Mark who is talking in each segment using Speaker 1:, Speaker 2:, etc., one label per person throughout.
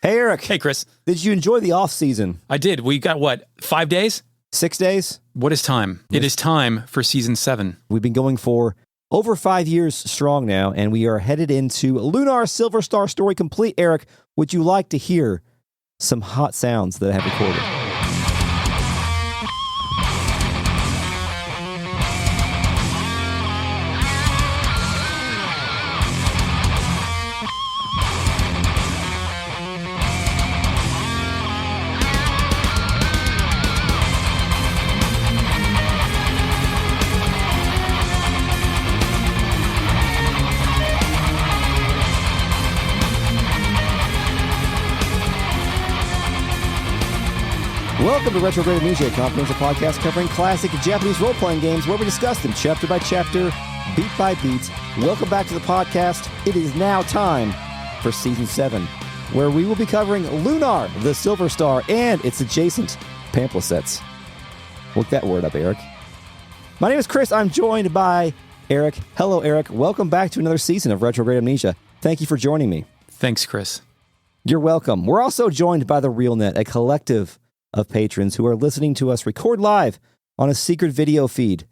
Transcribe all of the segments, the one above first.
Speaker 1: Hey, Eric.
Speaker 2: Hey, Chris.
Speaker 1: Did you enjoy the off season?
Speaker 2: I did. We got, 5 days?
Speaker 1: 6 days?
Speaker 2: What is time? It is time for Season 7.
Speaker 1: We've been going for over 5 years strong now, and we are headed into Lunar Silver Star Story complete. Eric, would you like to hear some hot sounds that I have recorded? Welcome to Retrograde Amnesia, a comprehensive podcast covering classic Japanese role-playing games where we discuss them chapter by chapter, beat by beat. Welcome back to the podcast. It is now time for Season 7, where we will be covering Lunar, the Silver Star, and its adjacent pamphlet sets. Look that word up, Eric. My name is Chris. I'm joined by Eric. Hello, Eric. Welcome back to another season of Retrograde Amnesia. Thank you for joining me.
Speaker 2: Thanks, Chris.
Speaker 1: You're welcome. We're also joined by the RealNet, a collective of patrons who are listening to us record live on a secret video feed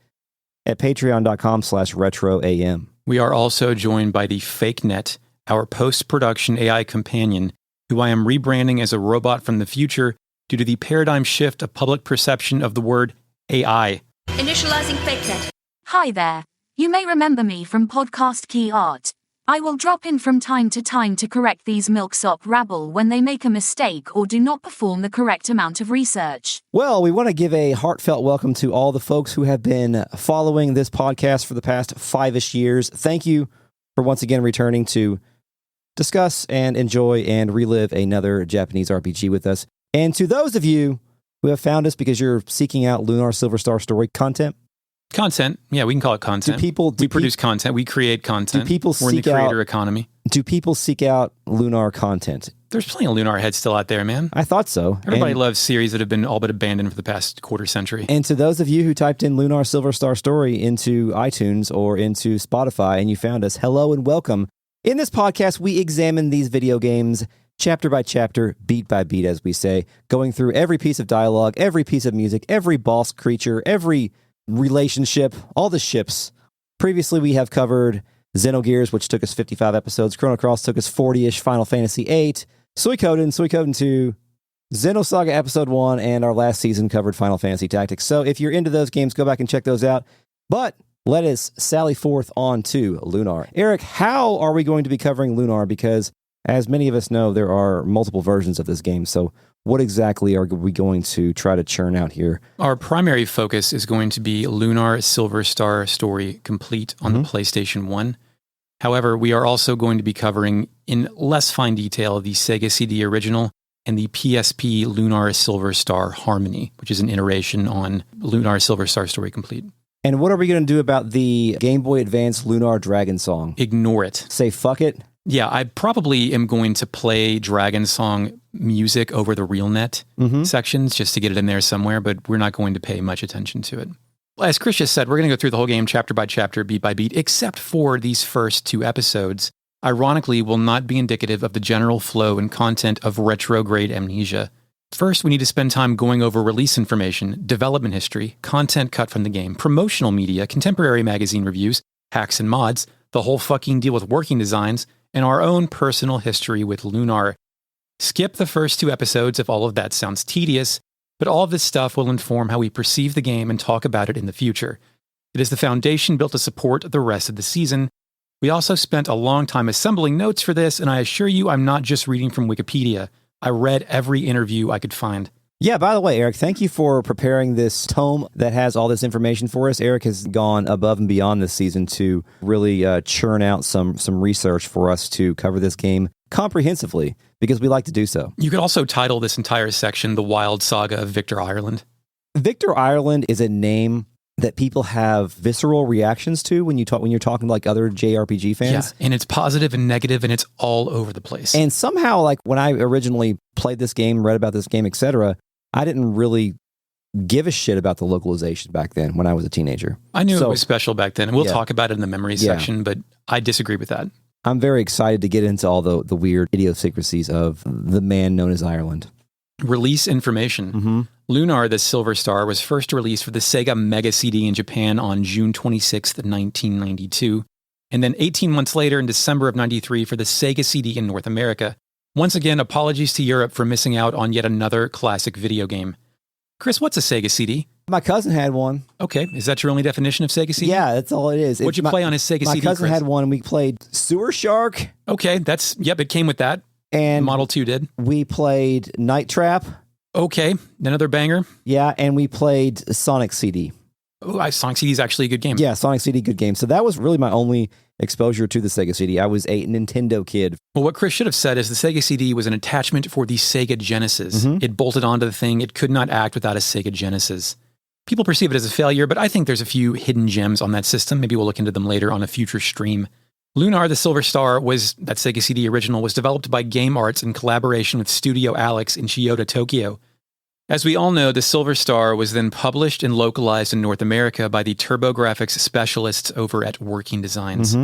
Speaker 1: at patreon.com/retroam.
Speaker 2: We are also joined by the FakeNet, our post-production AI companion, who I am rebranding as a robot from the future due to the paradigm shift of public perception of the word AI.
Speaker 3: Initializing FakeNet.
Speaker 4: Hi there. You may remember me from podcast Key Art. I will drop in from time to correct these milksop rabble when they make a mistake or do not perform the correct amount of research.
Speaker 1: Well, we want to give a heartfelt welcome to all the folks who have been following this podcast for the past 5-ish years. Thank you for once again returning to discuss and enjoy and relive another Japanese RPG with us. And to those of you who have found us because you're seeking out Lunar Silver Star Story content.
Speaker 2: Content. Yeah, we can call it content. We produce content. We create content.
Speaker 1: Do people
Speaker 2: We're in the
Speaker 1: seek
Speaker 2: creator
Speaker 1: out,
Speaker 2: economy.
Speaker 1: Do people seek out Lunar content?
Speaker 2: There's plenty of Lunar heads still out there, man.
Speaker 1: I thought so.
Speaker 2: Everybody loves series that have been all but abandoned for the past quarter century.
Speaker 1: And to those of you who typed in Lunar Silver Star Story into iTunes or into Spotify and you found us, hello and welcome. In this podcast, we examine these video games chapter by chapter, beat by beat, as we say, going through every piece of dialogue, every piece of music, every boss creature, every relationship, all the ships. Previously, we have covered Xenogears, which took us 55 episodes. Chrono Cross took us 40-ish. Final Fantasy VIII. Suikoden 2, Xenosaga Episode 1, and our last season covered Final Fantasy Tactics. So if you're into those games, go back and check those out. But let us sally forth on to Lunar. Eric, how are we going to be covering Lunar? Because as many of us know, there are multiple versions of this game. So what exactly are we going to try to churn out here? Our
Speaker 2: primary focus is going to be Lunar Silver Star Story complete on the PlayStation 1. However, we are also going to be covering in less fine detail the Sega CD original and the PSP Lunar Silver Star Harmony, which is an iteration on Lunar Silver Star Story complete.
Speaker 1: And what are we going to do about the Game Boy Advance Lunar Dragon Song?
Speaker 2: Ignore it.
Speaker 1: Say fuck it?
Speaker 2: Yeah, I probably am going to play Dragon Song music over the RealNet sections just to get it in there somewhere, but we're not going to pay much attention to it. As Chris just said, we're going to go through the whole game chapter by chapter, beat by beat, except for these first 2 episodes. Ironically, will not be indicative of the general flow and content of Retrograde Amnesia. First, we need to spend time going over release information, development history, content cut from the game, promotional media, contemporary magazine reviews, hacks and mods, the whole fucking deal with working designs, and our own personal history with Lunar. Skip the first 2 episodes if all of that sounds tedious, but all of this stuff will inform how we perceive the game and talk about it in the future. It is the foundation built to support the rest of the season. We also spent a long time assembling notes for this, and I assure you I'm not just reading from Wikipedia. I read every interview I could find.
Speaker 1: Yeah, by the way, Eric, thank you for preparing this tome that has all this information for us. Eric has gone above and beyond this season to really churn out some research for us to cover this game comprehensively, because we like to do so.
Speaker 2: You could also title this entire section The Wild Saga of Victor Ireland.
Speaker 1: Victor Ireland is a name that people have visceral reactions to when you're talking to like other JRPG fans.
Speaker 2: Yeah, and it's positive and negative, and it's all over the place.
Speaker 1: And somehow, like when I originally played this game, read about this game, etc., I didn't really give a shit about the localization back then when I was a teenager.
Speaker 2: I knew it was special back then, and we'll talk about it in the memories section, but I disagree with that.
Speaker 1: I'm very excited to get into all the weird idiosyncrasies of the man known as Ireland.
Speaker 2: Release information. Lunar, the Silver Star, was first released for the Sega Mega CD in Japan on June 26th, 1992, and then 18 months later in December of 93 for the Sega CD in North America. Once again, apologies to Europe for missing out on yet another classic video game. Chris, what's a Sega CD?
Speaker 1: My cousin had one.
Speaker 2: Okay, is that your only definition of Sega CD?
Speaker 1: Yeah, that's all it is.
Speaker 2: What'd you play on his Sega CD,
Speaker 1: My cousin
Speaker 2: Chris?
Speaker 1: had one, and we played Sewer Shark.
Speaker 2: Okay, it came with that.
Speaker 1: And
Speaker 2: Model 2 did.
Speaker 1: We played Night Trap.
Speaker 2: Okay, another banger.
Speaker 1: Yeah, and we played Sonic CD.
Speaker 2: Oh, Sonic CD is actually a good game.
Speaker 1: Yeah, Sonic CD, good game. So that was really my only exposure to the Sega CD. I was a Nintendo kid.
Speaker 2: Well, what Chris should have said is the Sega CD was an attachment for the Sega Genesis. It bolted onto the thing. It could not act without a Sega Genesis. People perceive it as a failure, but I think there's a few hidden gems on that system. Maybe we'll look into them later on a future stream. Lunar, the Silver Star, that Sega CD original, was developed by Game Arts in collaboration with Studio Alex in Chiyoda, Tokyo. As we all know, the Silver Star was then published and localized in North America by the TurboGrafx specialists over at Working Designs.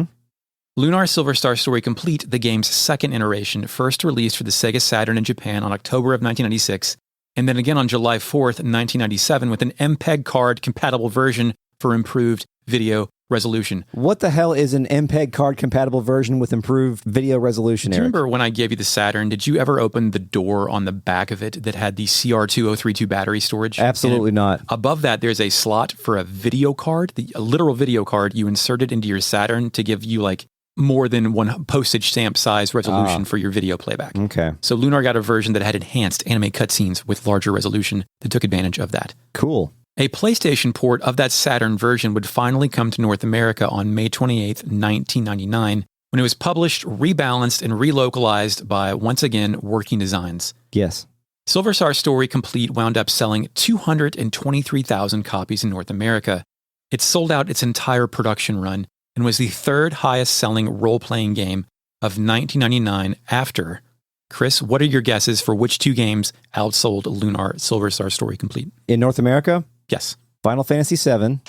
Speaker 2: Lunar Silver Star Story Complete, the game's second iteration, first released for the Sega Saturn in Japan on October of 1996, and then again on July 4th, 1997, with an MPEG card-compatible version for improved video resolution.
Speaker 1: What the hell is an MPEG card-compatible version with improved video resolution,
Speaker 2: Do you
Speaker 1: Eric?
Speaker 2: remember when I gave you the Saturn, did you ever open the door on the back of it that had the CR2032 battery storage?
Speaker 1: Absolutely not.
Speaker 2: Above that, there's a slot for a video card, a literal video card. You insert it into your Saturn to give you like more than one postage stamp size resolution for your video playback.
Speaker 1: Okay.
Speaker 2: So Lunar got a version that had enhanced anime cutscenes with larger resolution that took advantage of that.
Speaker 1: Cool.
Speaker 2: A PlayStation port of that Saturn version would finally come to North America on May 28th, 1999, when it was published, rebalanced, and relocalized by, once again, Working Designs.
Speaker 1: Yes.
Speaker 2: Silver Star Story Complete wound up selling 223,000 copies in North America. It sold out its entire production run and was the third highest selling role-playing game of 1999 after. Chris, what are your guesses for which two games outsold Lunar Silver Star Story Complete?
Speaker 1: In North America?
Speaker 2: Yes.
Speaker 1: Final Fantasy VII.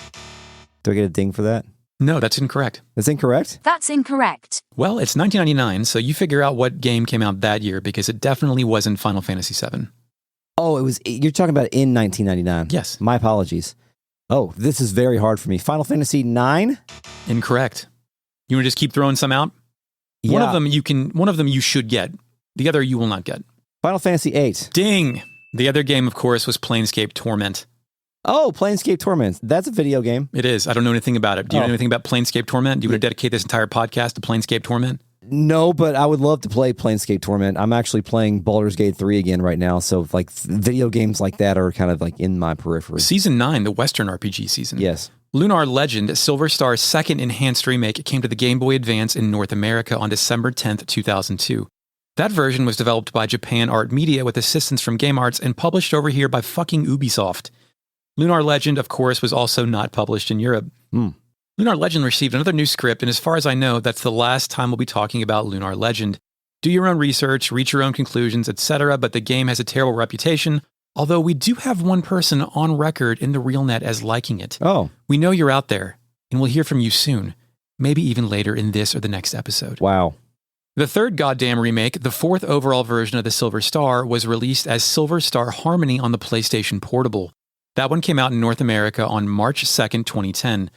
Speaker 1: Do I get a ding for that?
Speaker 2: No, that's incorrect.
Speaker 1: That's incorrect?
Speaker 4: That's incorrect.
Speaker 2: Well, it's 1999, so you figure out what game came out that year because it definitely wasn't Final Fantasy VII.
Speaker 1: Oh, you're talking about in 1999.
Speaker 2: Yes.
Speaker 1: My apologies. Oh, this is very hard for me. Final Fantasy IX?
Speaker 2: Incorrect. You want to just keep throwing some out?
Speaker 1: Yeah.
Speaker 2: One of them you should get. The other you will not get.
Speaker 1: Final Fantasy VIII.
Speaker 2: Ding! The other game, of course, was Planescape Torment.
Speaker 1: Oh, Planescape Torment. That's a video game.
Speaker 2: It is. I don't know anything about it. Do you know anything about Planescape Torment? Do you want to dedicate this entire podcast to Planescape Torment?
Speaker 1: No, but I would love to play Planescape Torment. I'm actually playing Baldur's Gate 3 again right now, so like video games like that are kind of like in my periphery.
Speaker 2: Season 9, the Western RPG season.
Speaker 1: Yes.
Speaker 2: Lunar Legend, Silver Star's second enhanced remake, came to the Game Boy Advance in North America on December 10th, 2002. That version was developed by Japan Art Media with assistance from Game Arts and published over here by fucking Ubisoft. Lunar Legend, of course, was also not published in Europe. Lunar Legend received another new script, and as far as I know, that's the last time we'll be talking about Lunar Legend. Do your own research, reach your own conclusions, etc., but the game has a terrible reputation, although we do have one person on record in the RealNet as liking it.
Speaker 1: Oh.
Speaker 2: We know you're out there, and we'll hear from you soon, maybe even later in this or the next episode.
Speaker 1: Wow.
Speaker 2: The third goddamn remake, the fourth overall version of the Silver Star, was released as Silver Star Harmony on the PlayStation Portable. That one came out in North America on March 2nd, 2010.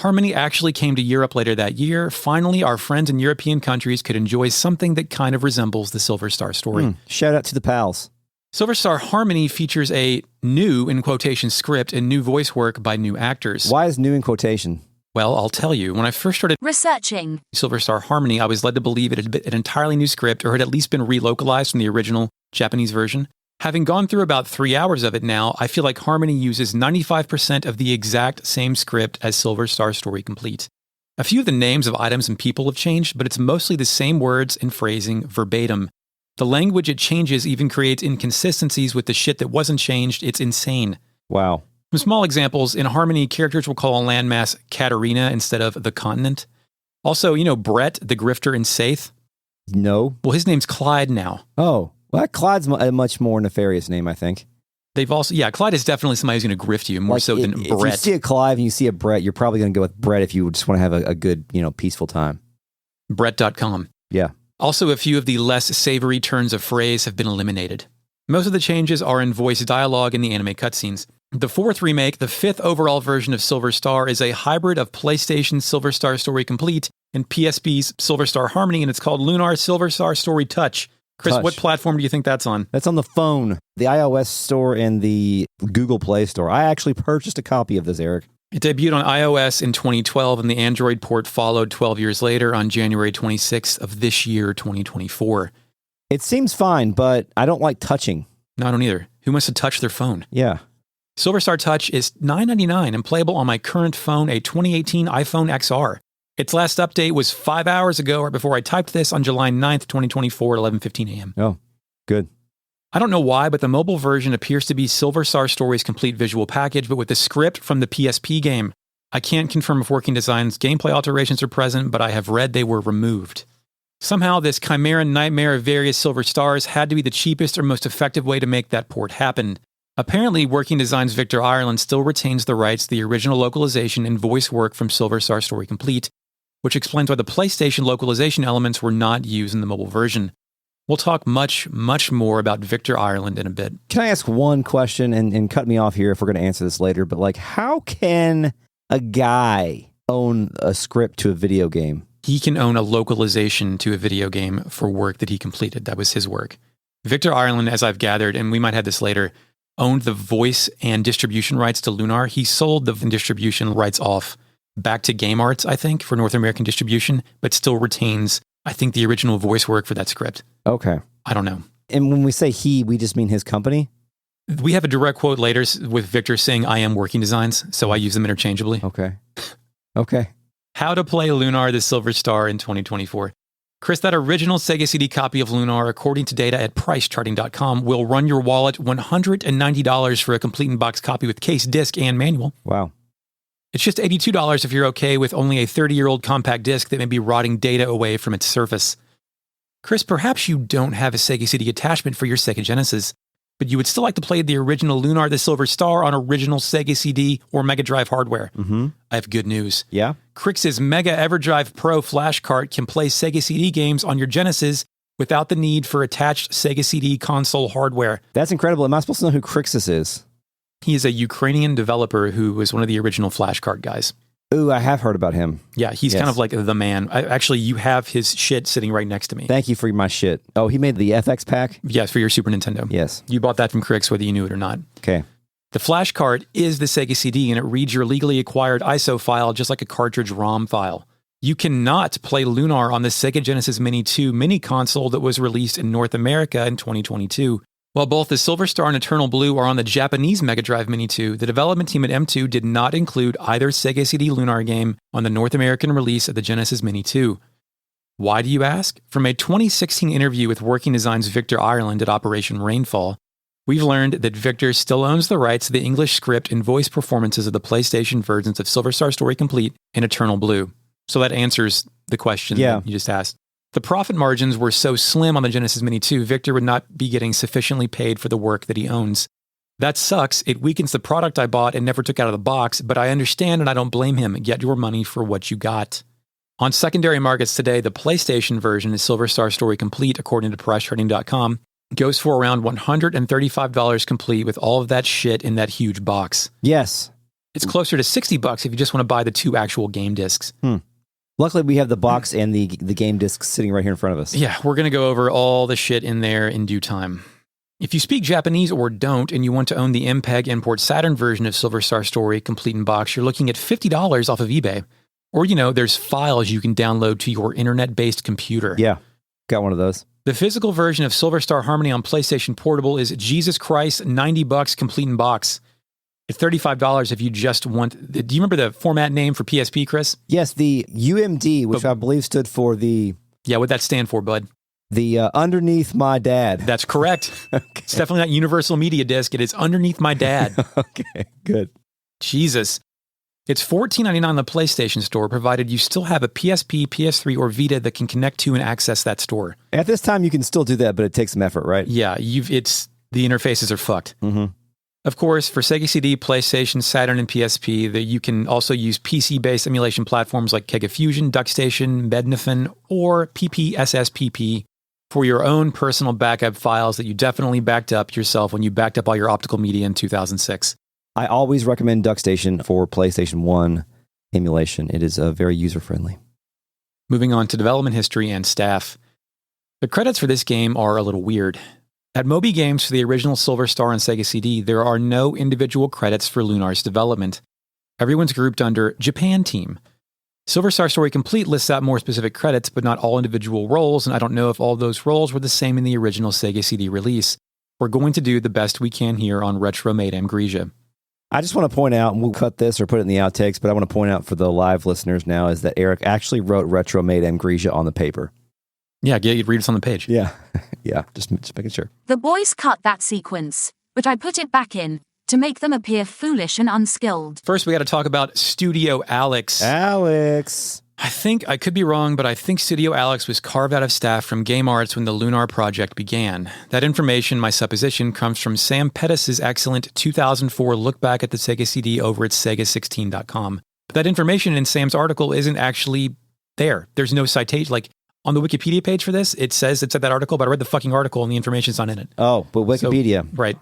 Speaker 2: Harmony actually came to Europe later that year. Finally, our friends in European countries could enjoy something that kind of resembles the Silver Star story.
Speaker 1: Shout out to the pals.
Speaker 2: Silver Star Harmony features a new, in quotation, script and new voice work by new actors.
Speaker 1: Why is new in quotation?
Speaker 2: Well, I'll tell you. When I first started
Speaker 4: Researching
Speaker 2: Silver Star Harmony, I was led to believe it had been an entirely new script or had at least been relocalized from the original Japanese version. Having gone through about 3 hours of it now, I feel like Harmony uses 95% of the exact same script as Silver Star Story Complete. A few of the names of items and people have changed, but it's mostly the same words and phrasing verbatim. The language it changes even creates inconsistencies with the shit that wasn't changed. It's insane.
Speaker 1: Wow.
Speaker 2: Some small examples. In Harmony, characters will call a landmass Katarina instead of the continent. Also, you know Brett, the grifter in Saith?
Speaker 1: No.
Speaker 2: Well, his name's Clyde now.
Speaker 1: Oh. Well, Clyde's a much more nefarious name, I think.
Speaker 2: They've also, Clyde is definitely somebody who's going to grift you more
Speaker 1: Like,
Speaker 2: so than
Speaker 1: if
Speaker 2: Brett.
Speaker 1: you see a Clive and you see a Brett, you're probably going to go with Brett if you just want to have a good, peaceful time.
Speaker 2: Brett.com.
Speaker 1: Yeah.
Speaker 2: Also, a few of the less savory turns of phrase have been eliminated. Most of the changes are in voice dialogue in the anime cutscenes. The fourth remake, the fifth overall version of Silver Star, is a hybrid of PlayStation's Silver Star Story Complete and PSP's Silver Star Harmony, and it's called Lunar Silver Star Story Touch. Chris, what platform do you think that's on?
Speaker 1: That's on the phone, the iOS store and the Google Play Store. I actually purchased a copy of this, Eric.
Speaker 2: It debuted on iOS in 2012, and the Android port followed 12 years later on January 26th of this year, 2024.
Speaker 1: It seems fine, but I don't like touching.
Speaker 2: No, I don't either. Who wants to touch their phone?
Speaker 1: Yeah.
Speaker 2: Silver Star Touch is $9.99 and playable on my current phone, a 2018 iPhone XR. Its last update was 5 hours ago, right before I typed this on July 9th, 2024 at 11:15 a.m.
Speaker 1: Oh, good.
Speaker 2: I don't know why, but the mobile version appears to be Silver Star Story's complete visual package, but with the script from the PSP game. I can't confirm if Working Design's gameplay alterations are present, but I have read they were removed. Somehow, this chimera nightmare of various Silver Stars had to be the cheapest or most effective way to make that port happen. Apparently, Working Design's Victor Ireland still retains the rights to the original localization and voice work from Silver Star Story Complete, which explains why the PlayStation localization elements were not used in the mobile version. We'll talk much, much more about Victor Ireland in a bit.
Speaker 1: Can I ask one question, and cut me off here if we're going to answer this later, but like, how can a guy own a script to a video game?
Speaker 2: He can own a localization to a video game for work that he completed. That was his work. Victor Ireland, as I've gathered, and we might have this later, owned the voice and distribution rights to Lunar. He sold the distribution rights off back to Game Arts, I think, for North American distribution, but still retains, I think, the original voice work for that script.
Speaker 1: Okay.
Speaker 2: I don't know.
Speaker 1: And when we say he, we just mean his company?
Speaker 2: We have a direct quote later with Victor saying, I am Working Designs, so I use them interchangeably.
Speaker 1: Okay. Okay.
Speaker 2: How to Play Lunar, the Silver Star in 2024. Chris, that original Sega CD copy of Lunar, according to data at pricecharting.com, will run your wallet $190 for a complete in-box copy with case, disc, and manual.
Speaker 1: Wow.
Speaker 2: It's just $82 if you're okay with only a 30-year-old compact disc that may be rotting data away from its surface. Chris, perhaps you don't have a Sega CD attachment for your Sega Genesis, but you would still like to play the original Lunar the Silver Star on original Sega CD or Mega Drive hardware.
Speaker 1: Mm-hmm.
Speaker 2: I have good news.
Speaker 1: Yeah?
Speaker 2: Crix's Mega EverDrive Pro flash cart can play Sega CD games on your Genesis without the need for attached Sega CD console hardware.
Speaker 1: That's incredible. Am I supposed to know who Crixus is?
Speaker 2: He is a Ukrainian developer who was one of the original flash cart guys.
Speaker 1: Ooh, I have heard about him.
Speaker 2: Yeah, he's kind of like the man. Actually, you have his shit sitting right next to me.
Speaker 1: Thank you for my shit. Oh, he made the FX pack?
Speaker 2: Yes, for your Super Nintendo.
Speaker 1: Yes.
Speaker 2: You bought that from Crix, whether you knew it or not.
Speaker 1: Okay.
Speaker 2: The flash cart is the Sega CD, and it reads your legally acquired ISO file just like a cartridge ROM file. You cannot play Lunar on the Sega Genesis Mini 2 mini console that was released in North America in 2022. While both the Silver Star and Eternal Blue are on the Japanese Mega Drive Mini 2, the development team at M2 did not include either Sega CD Lunar game on the North American release of the Genesis Mini 2. Why do you ask? From a 2016 interview with Working Design's Victor Ireland at Operation Rainfall, we've learned that Victor still owns the rights to the English script and voice performances of the PlayStation versions of Silver Star Story Complete and Eternal Blue. So that answers the question that you just asked. The profit margins were so slim on the Genesis Mini 2, Victor would not be getting sufficiently paid for the work that he owns. That sucks. It weakens the product I bought and never took out of the box, but I understand and I don't blame him. Get your money for what you got. On secondary markets today, the PlayStation version of Silver Star Story Complete, according to PriceCharting.com, goes for around $135 complete with all of that shit in that huge box.
Speaker 1: Yes.
Speaker 2: It's closer to $60 if you just want to buy the 2 actual game discs.
Speaker 1: Luckily, we have the box and the game discs sitting right here in front of us.
Speaker 2: Yeah, we're going to go over all the shit in there in due time. If you speak Japanese or don't, and you want to own the MPEG Import Saturn version of Silver Star Story complete in box, you're looking at $50 off of eBay. Or, there's files you can download to your internet-based computer.
Speaker 1: Yeah, got one of those.
Speaker 2: The physical version of Silver Star Harmony on PlayStation Portable is Jesus Christ, $90 complete in box. It's $35 if you just want... Do you remember the format name for PSP, Chris?
Speaker 1: Yes, the UMD, which I believe stood for the...
Speaker 2: Yeah, what'd that stand for, bud?
Speaker 1: The Underneath My Dad.
Speaker 2: That's correct. Okay. It's definitely not Universal Media Disc. It is Underneath My Dad.
Speaker 1: Okay, good.
Speaker 2: Jesus. It's $14.99 on the PlayStation Store, provided you still have a PSP, PS3, or Vita that can connect to and access that store.
Speaker 1: At this time, you can still do that, but it takes some effort, right?
Speaker 2: Yeah, the interfaces are fucked.
Speaker 1: Mm-hmm.
Speaker 2: Of course, for Sega CD, PlayStation, Saturn, and PSP, you can also use PC-based emulation platforms like Kega Fusion, DuckStation, Mednafen, or PPSSPP for your own personal backup files that you definitely backed up yourself when you backed up all your optical media in 2006.
Speaker 1: I always recommend DuckStation for PlayStation 1 emulation. It is very user-friendly.
Speaker 2: Moving on to development history and staff. The credits for this game are a little weird. At Moby Games for the original Silver Star and Sega CD, there are no individual credits for Lunar's development. Everyone's grouped under Japan Team. Silver Star Story Complete lists out more specific credits, but not all individual roles, and I don't know if all those roles were the same in the original Sega CD release. We're going to do the best we can here on Retro Made Amnesia.
Speaker 1: I just want to point out, and we'll cut this or put it in the outtakes, but I want to point out for the live listeners now is that Eric actually wrote Retro Made Amnesia on the paper.
Speaker 2: Yeah, you'd read it on the page.
Speaker 1: Yeah, yeah, just making sure.
Speaker 4: The boys cut that sequence, but I put it back in to make them appear foolish and unskilled.
Speaker 2: First, we got to talk about Studio Alex.
Speaker 1: Alex.
Speaker 2: I could be wrong, but I think Studio Alex was carved out of staff from Game Arts when the Lunar project began. That information, my supposition, comes from Sam Pettis' excellent 2004 look back at the Sega CD over at Sega16.com. But that information in Sam's article isn't actually there. There's no citation. Like, on the Wikipedia page for this, it says it's at that article, but I read the fucking article and the information's not in it.
Speaker 1: Oh, but Wikipedia.
Speaker 2: So, right.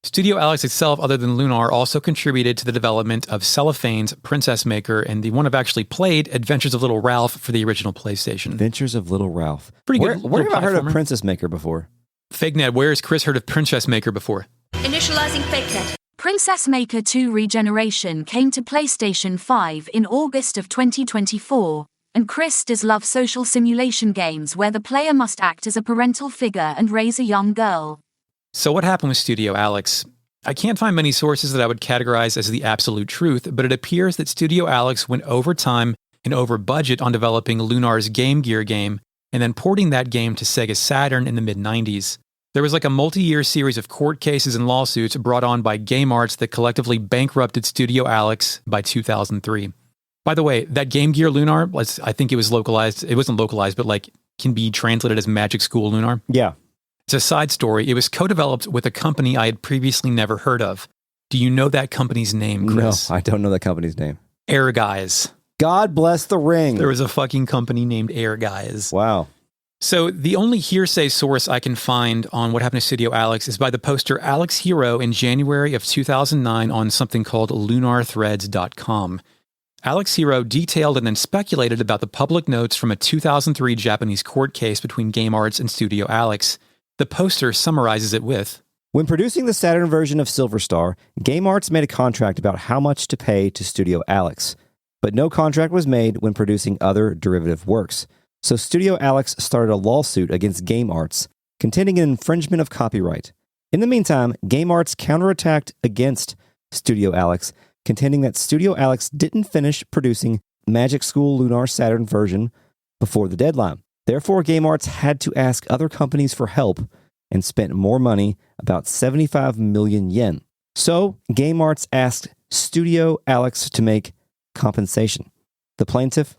Speaker 2: Studio Alex itself, other than Lunar, also contributed to the development of Cellophane's Princess Maker and the one I've actually played, Adventures of Little Ralph, for the original PlayStation.
Speaker 1: Adventures of Little Ralph.
Speaker 2: Pretty good.
Speaker 1: Where have I heard of Princess Maker before?
Speaker 2: FakeNet, where has Chris heard of Princess Maker before?
Speaker 3: Initializing FakeNet.
Speaker 4: Princess Maker 2 Regeneration came to PlayStation 5 in August of 2024. And Chris does love social simulation games where the player must act as a parental figure and raise a young girl.
Speaker 2: So what happened with Studio Alex? I can't find many sources that I would categorize as the absolute truth, but it appears that Studio Alex went over time and over budget on developing Lunar's Game Gear game and then porting that game to Sega Saturn in the mid-90s. There was like a multi-year series of court cases and lawsuits brought on by Game Arts that collectively bankrupted Studio Alex by 2003. By the way, that Game Gear Lunar, I think it was localized. It wasn't localized, but like can be translated as Magic School Lunar.
Speaker 1: Yeah.
Speaker 2: It's a side story. It was co-developed with a company I had previously never heard of. Do you know that company's name, Chris?
Speaker 1: No, I don't know that company's name.
Speaker 2: Air Guys.
Speaker 1: God bless the ring.
Speaker 2: There was a fucking company named Air Guys.
Speaker 1: Wow.
Speaker 2: So the only hearsay source I can find on what happened to Studio Alex is by the poster Alex Hero in January of 2009 on something called lunarthreads.com. Alex Hero detailed and then speculated about the public notes from a 2003 Japanese court case between Game Arts and Studio Alex. The poster summarizes it with,
Speaker 1: when producing the Saturn version of Silver Star, Game Arts made a contract about how much to pay to Studio Alex, but no contract was made when producing other derivative works. So Studio Alex started a lawsuit against Game Arts, contending an infringement of copyright. In the meantime, Game Arts counterattacked against Studio Alex, contending that Studio Alex didn't finish producing Magic School Lunar Saturn version before the deadline. Therefore, Game Arts had to ask other companies for help and spent more money, about 75 million yen. So, Game Arts asked Studio Alex to make compensation. The plaintiff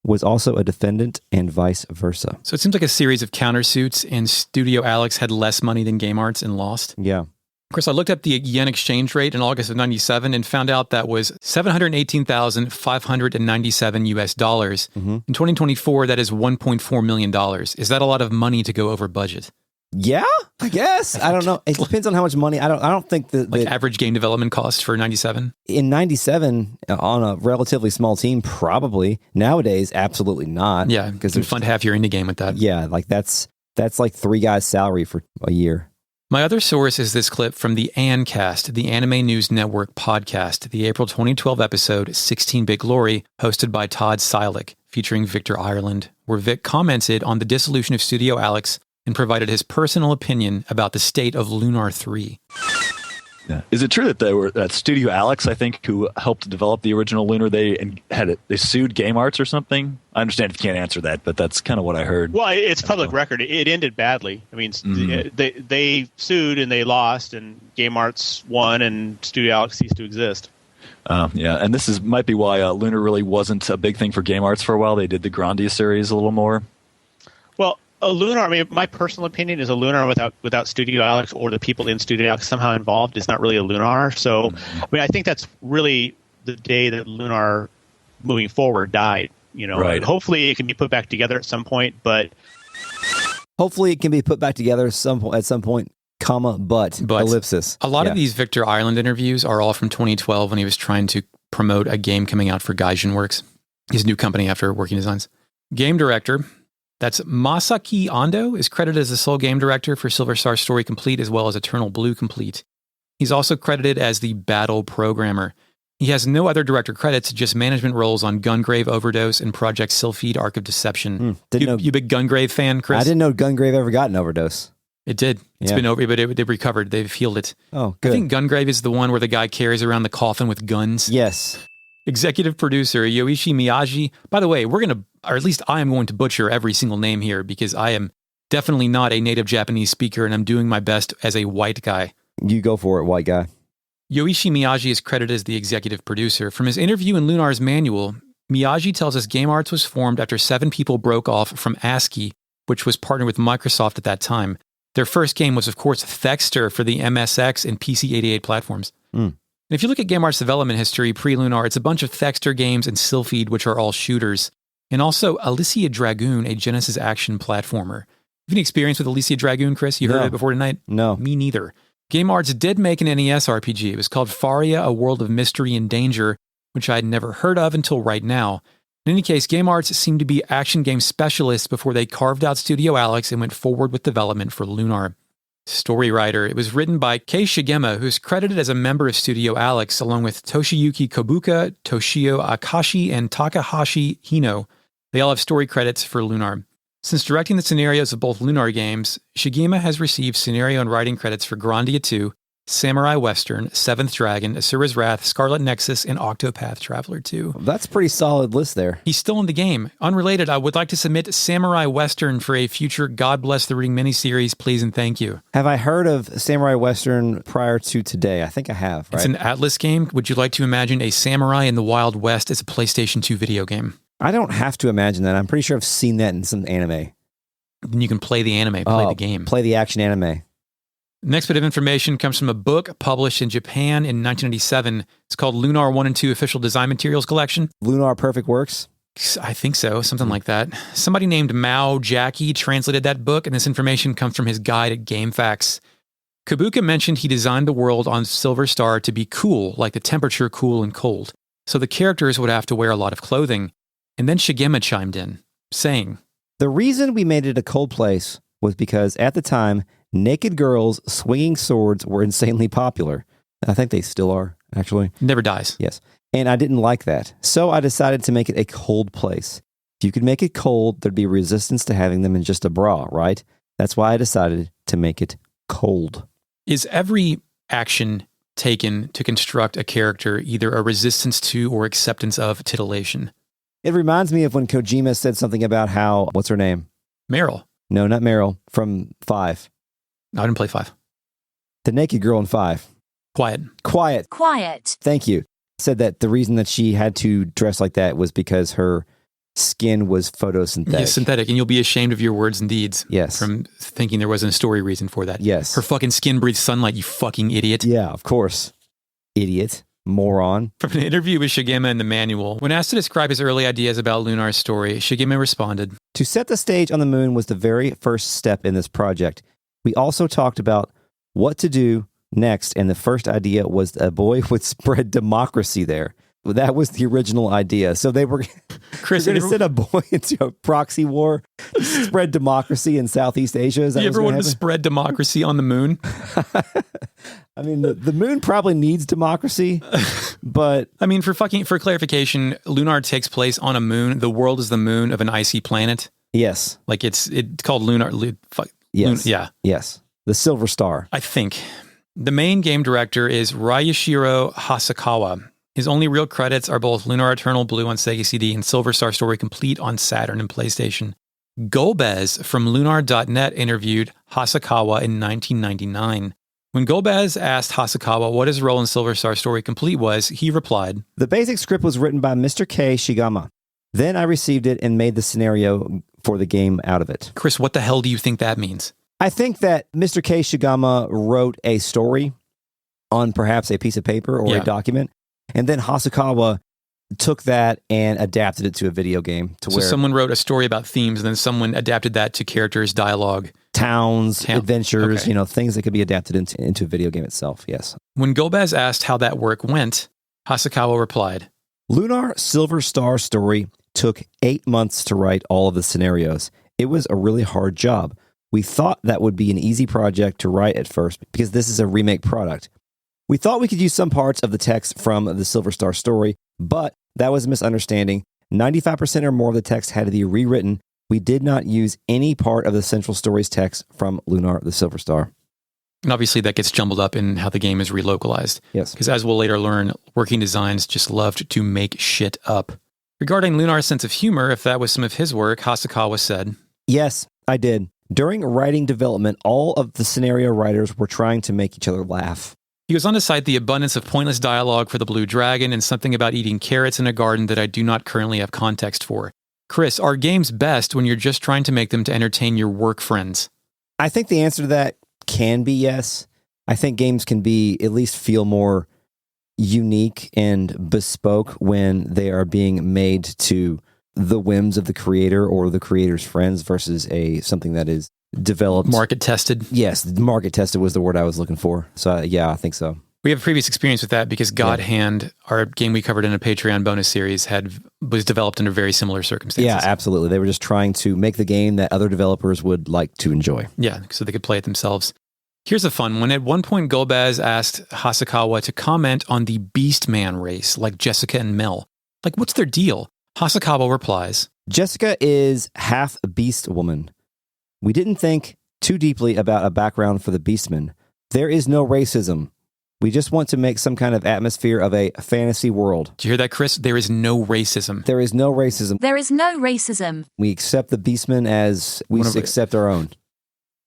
Speaker 1: was also a defendant and vice versa.
Speaker 2: So it seems like a series of countersuits, and Studio Alex had less money than Game Arts and lost.
Speaker 1: Yeah.
Speaker 2: Of course, I looked up the yen exchange rate in August of 97 and found out that was $718,597 US dollars.
Speaker 1: Mm-hmm.
Speaker 2: In 2024, that is $1.4 million. Is that a lot of money to go over budget?
Speaker 1: Yeah, I guess. I don't know. It depends on how much money. I don't think that
Speaker 2: average game development cost for 97?
Speaker 1: In 97 on a relatively small team, probably. Nowadays, absolutely not.
Speaker 2: Yeah, because you can fund half your indie game with that.
Speaker 1: Yeah, like that's like 3 guys' salary for a year.
Speaker 2: My other source is this clip from the Ancast, the Anime News Network podcast, the April 2012 episode 16-Bit Glory, hosted by Todd Silik, featuring Victor Ireland, where Vic commented on the dissolution of Studio Alex and provided his personal opinion about the state of Lunar 3.
Speaker 5: Yeah. Is it true that they were at Studio Alex, I think, who helped develop the original Lunar? They sued Game Arts or something? I understand if you can't answer that, but that's kind of what I heard.
Speaker 6: Well, it's public record. It ended badly. I mean, they sued and they lost, and Game Arts won, and Studio Alex ceased to exist.
Speaker 5: Yeah, and this might be why Lunar really wasn't a big thing for Game Arts for a while. They did the Grandia series a little more.
Speaker 6: Well, A Lunar, I mean, my personal opinion is a Lunar without Studio Alex or the people in Studio Alex somehow involved is not really a Lunar. So, I mean, I think that's really the day that Lunar moving forward died.
Speaker 5: Right.
Speaker 6: And hopefully it can be put back together at some point, but
Speaker 1: hopefully it can be put back together at some point, comma, but ellipsis.
Speaker 2: A lot of these Victor Island interviews are all from 2012 when he was trying to promote a game coming out for Gaijin Works, his new company after Working Designs. Game director, that's Masaki Ando, is credited as the sole game director for Silver Star Story Complete as well as Eternal Blue Complete. He's also credited as the battle programmer. He has no other director credits, just management roles on Gungrave Overdose and Project Sylphid Arc of Deception. You big Gungrave fan, Chris?
Speaker 1: I didn't know Gungrave ever got an overdose.
Speaker 2: It did. It's been over, but they've recovered. They've healed it.
Speaker 1: Oh, good.
Speaker 2: I think Gungrave is the one where the guy carries around the coffin with guns.
Speaker 1: Yes.
Speaker 2: Executive producer Yoichi Miyagi. By the way, or at least I am going to butcher every single name here because I am definitely not a native Japanese speaker and I'm doing my best as a white guy.
Speaker 1: You go for it, white guy.
Speaker 2: Yoichi Miyagi is credited as the executive producer. From his interview in Lunar's manual, Miyagi tells us Game Arts was formed after 7 people broke off from ASCII, which was partnered with Microsoft at that time. Their first game was, of course, Thexter for the MSX and PC-88 platforms. And if you look at Game Art's development history pre-Lunar, it's a bunch of Thexter games and Sylphid, which are all shooters, and also Alicia Dragoon, a Genesis action platformer. Have you any experience with Alicia Dragoon, Chris? You heard of it before tonight?
Speaker 1: No.
Speaker 2: Me neither. Game Arts did make an NES RPG. It was called Faria, A World of Mystery and Danger, which I had never heard of until right now. In any case, Game Arts seemed to be action game specialists before they carved out Studio Alex and went forward with development for Lunar. Story writer. It was written by Kei Shigema, who's credited as a member of Studio Alex, along with Toshiyuki Kobuka, Toshio Akashi, and Takahashi Hino. They all have story credits for Lunar. Since directing the scenarios of both Lunar games, Shigema has received scenario and writing credits for Grandia 2, Samurai Western, Seventh Dragon, Asura's Wrath, Scarlet Nexus, and Octopath Traveler 2.
Speaker 1: That's a pretty solid list there.
Speaker 2: He's still in the game. Unrelated, I would like to submit Samurai Western for a future God Bless the Ring miniseries, please and thank you.
Speaker 1: Have I heard of Samurai Western prior to today? I think I have, right?
Speaker 2: It's an Atlas game. Would you like to imagine a samurai in the Wild West as a PlayStation 2 video game?
Speaker 1: I don't have to imagine that. I'm pretty sure I've seen that in some anime.
Speaker 2: Then you can play the anime, play the game.
Speaker 1: Play the action anime.
Speaker 2: Next bit of information comes from a book published in Japan in 1997. It's called Lunar 1 and 2 Official Design Materials Collection.
Speaker 1: Lunar Perfect Works?
Speaker 2: I think so, something like that. Somebody named Mao Jackie translated that book, and this information comes from his guide at GameFAQs. Kabuka mentioned he designed the world on Silver Star to be cool, like the temperature cool and cold, so the characters would have to wear a lot of clothing. And then Shigema chimed in, saying,
Speaker 1: "The reason we made it a cold place was because at the time, naked girls swinging swords were insanely popular." I think they still are, actually.
Speaker 2: Never dies.
Speaker 1: Yes. And I didn't like that. So I decided to make it a cold place. If you could make it cold, there'd be resistance to having them in just a bra, right? That's why I decided to make it cold.
Speaker 2: Is every action taken to construct a character either a resistance to or acceptance of titillation?
Speaker 1: It reminds me of when Kojima said something about how, what's her name?
Speaker 2: Meryl.
Speaker 1: No, not Meryl, from 5.
Speaker 2: No, I didn't play 5.
Speaker 1: The naked girl in 5. Quiet. Thank you. Said that the reason that she had to dress like that was because her skin was photosynthetic.
Speaker 2: Yeah, synthetic, and you'll be ashamed of your words and deeds.
Speaker 1: Yes.
Speaker 2: From thinking there wasn't a story reason for that.
Speaker 1: Yes.
Speaker 2: Her fucking skin breathes sunlight, you fucking idiot.
Speaker 1: Yeah, of course. Idiot. Moron.
Speaker 2: From an interview with Shigema in the manual, when asked to describe his early ideas about Lunar's story, Shigema responded,
Speaker 1: "To set the stage on the moon was the very first step in this project. We also talked about what to do next, and the first idea was a boy would spread democracy there." That was the original idea. So they were
Speaker 2: Chris,
Speaker 1: going to send a boy into a proxy war to spread democracy in Southeast Asia. Is that
Speaker 2: you ever wanted to spread democracy on the moon?
Speaker 1: I mean, the moon probably needs democracy, but
Speaker 2: I mean, for clarification, Lunar takes place on a moon. The world is the moon of an icy planet.
Speaker 1: Yes,
Speaker 2: like it's called Lunar.
Speaker 1: Yes,
Speaker 2: yeah,
Speaker 1: yes, the Silver Star.
Speaker 2: I think the main game director is Ryushiro Hasakawa. His only real credits are both Lunar Eternal Blue on Sega CD and Silver Star Story Complete on Saturn and PlayStation. Golbez from Lunar.net interviewed Hasakawa in 1999. When Golbez asked Hasakawa what his role in Silver Star Story Complete was, he replied,
Speaker 1: "The basic script was written by Mr. K. Shigama. Then I received it and made the scenario for the game out of it.
Speaker 2: Chris, what the hell do you think that means?
Speaker 1: I think that Mr. K. Shigama wrote a story on perhaps a piece of paper or a document, and then Hasakawa took that and adapted it to a video game.
Speaker 2: So someone wrote a story about themes, and then someone adapted that to characters, dialogue.
Speaker 1: Towns, adventures, things that could be adapted into a video game itself, yes.
Speaker 2: When Gobez asked how that work went, Hasakawa replied,
Speaker 1: Lunar Silver Star Story took 8 months to write all of the scenarios. It was a really hard job. We thought that would be an easy project to write at first because this is a remake product. We thought we could use some parts of the text from the Silver Star Story, but that was a misunderstanding. 95% or more of the text had to be rewritten. We did not use any part of the central story's text from Lunar the Silver Star.
Speaker 2: And obviously that gets jumbled up in how the game is relocalized.
Speaker 1: Yes.
Speaker 2: Because as we'll later learn, Working Designs just loved to make shit up. Regarding Lunar's sense of humor, if that was some of his work, Hasakawa said,
Speaker 1: Yes, I did. During writing development, all of the scenario writers were trying to make each other laugh.
Speaker 2: He goes on to cite the abundance of pointless dialogue for the Blue Dragon and something about eating carrots in a garden that I do not currently have context for. Chris, are games best when you're just trying to make them to entertain your work friends?
Speaker 1: I think the answer to that can be yes. I think games can be at least feel more unique and bespoke when they are being made to the whims of the creator or the creator's friends versus something that is developed.
Speaker 2: Market tested.
Speaker 1: Yes, market tested was the word I was looking for. So yeah, I think so.
Speaker 2: We have previous experience with that because God Hand, our game we covered in a Patreon bonus series, was developed under very similar circumstances.
Speaker 1: Yeah, absolutely. They were just trying to make the game that other developers would like to enjoy.
Speaker 2: Yeah, so they could play it themselves. Here's a fun one. At one point, Gobez asked Hasakawa to comment on the Beastman race, like Jessica and Mel. Like, what's their deal? Hasakawa replies,
Speaker 1: Jessica is half beast woman. We didn't think too deeply about a background for the Beastmen. There is no racism. We just want to make some kind of atmosphere of a fantasy world.
Speaker 2: Do you hear that, Chris? There is no racism.
Speaker 1: There is no racism.
Speaker 4: There is no racism.
Speaker 1: We accept the Beastmen as we accept our own.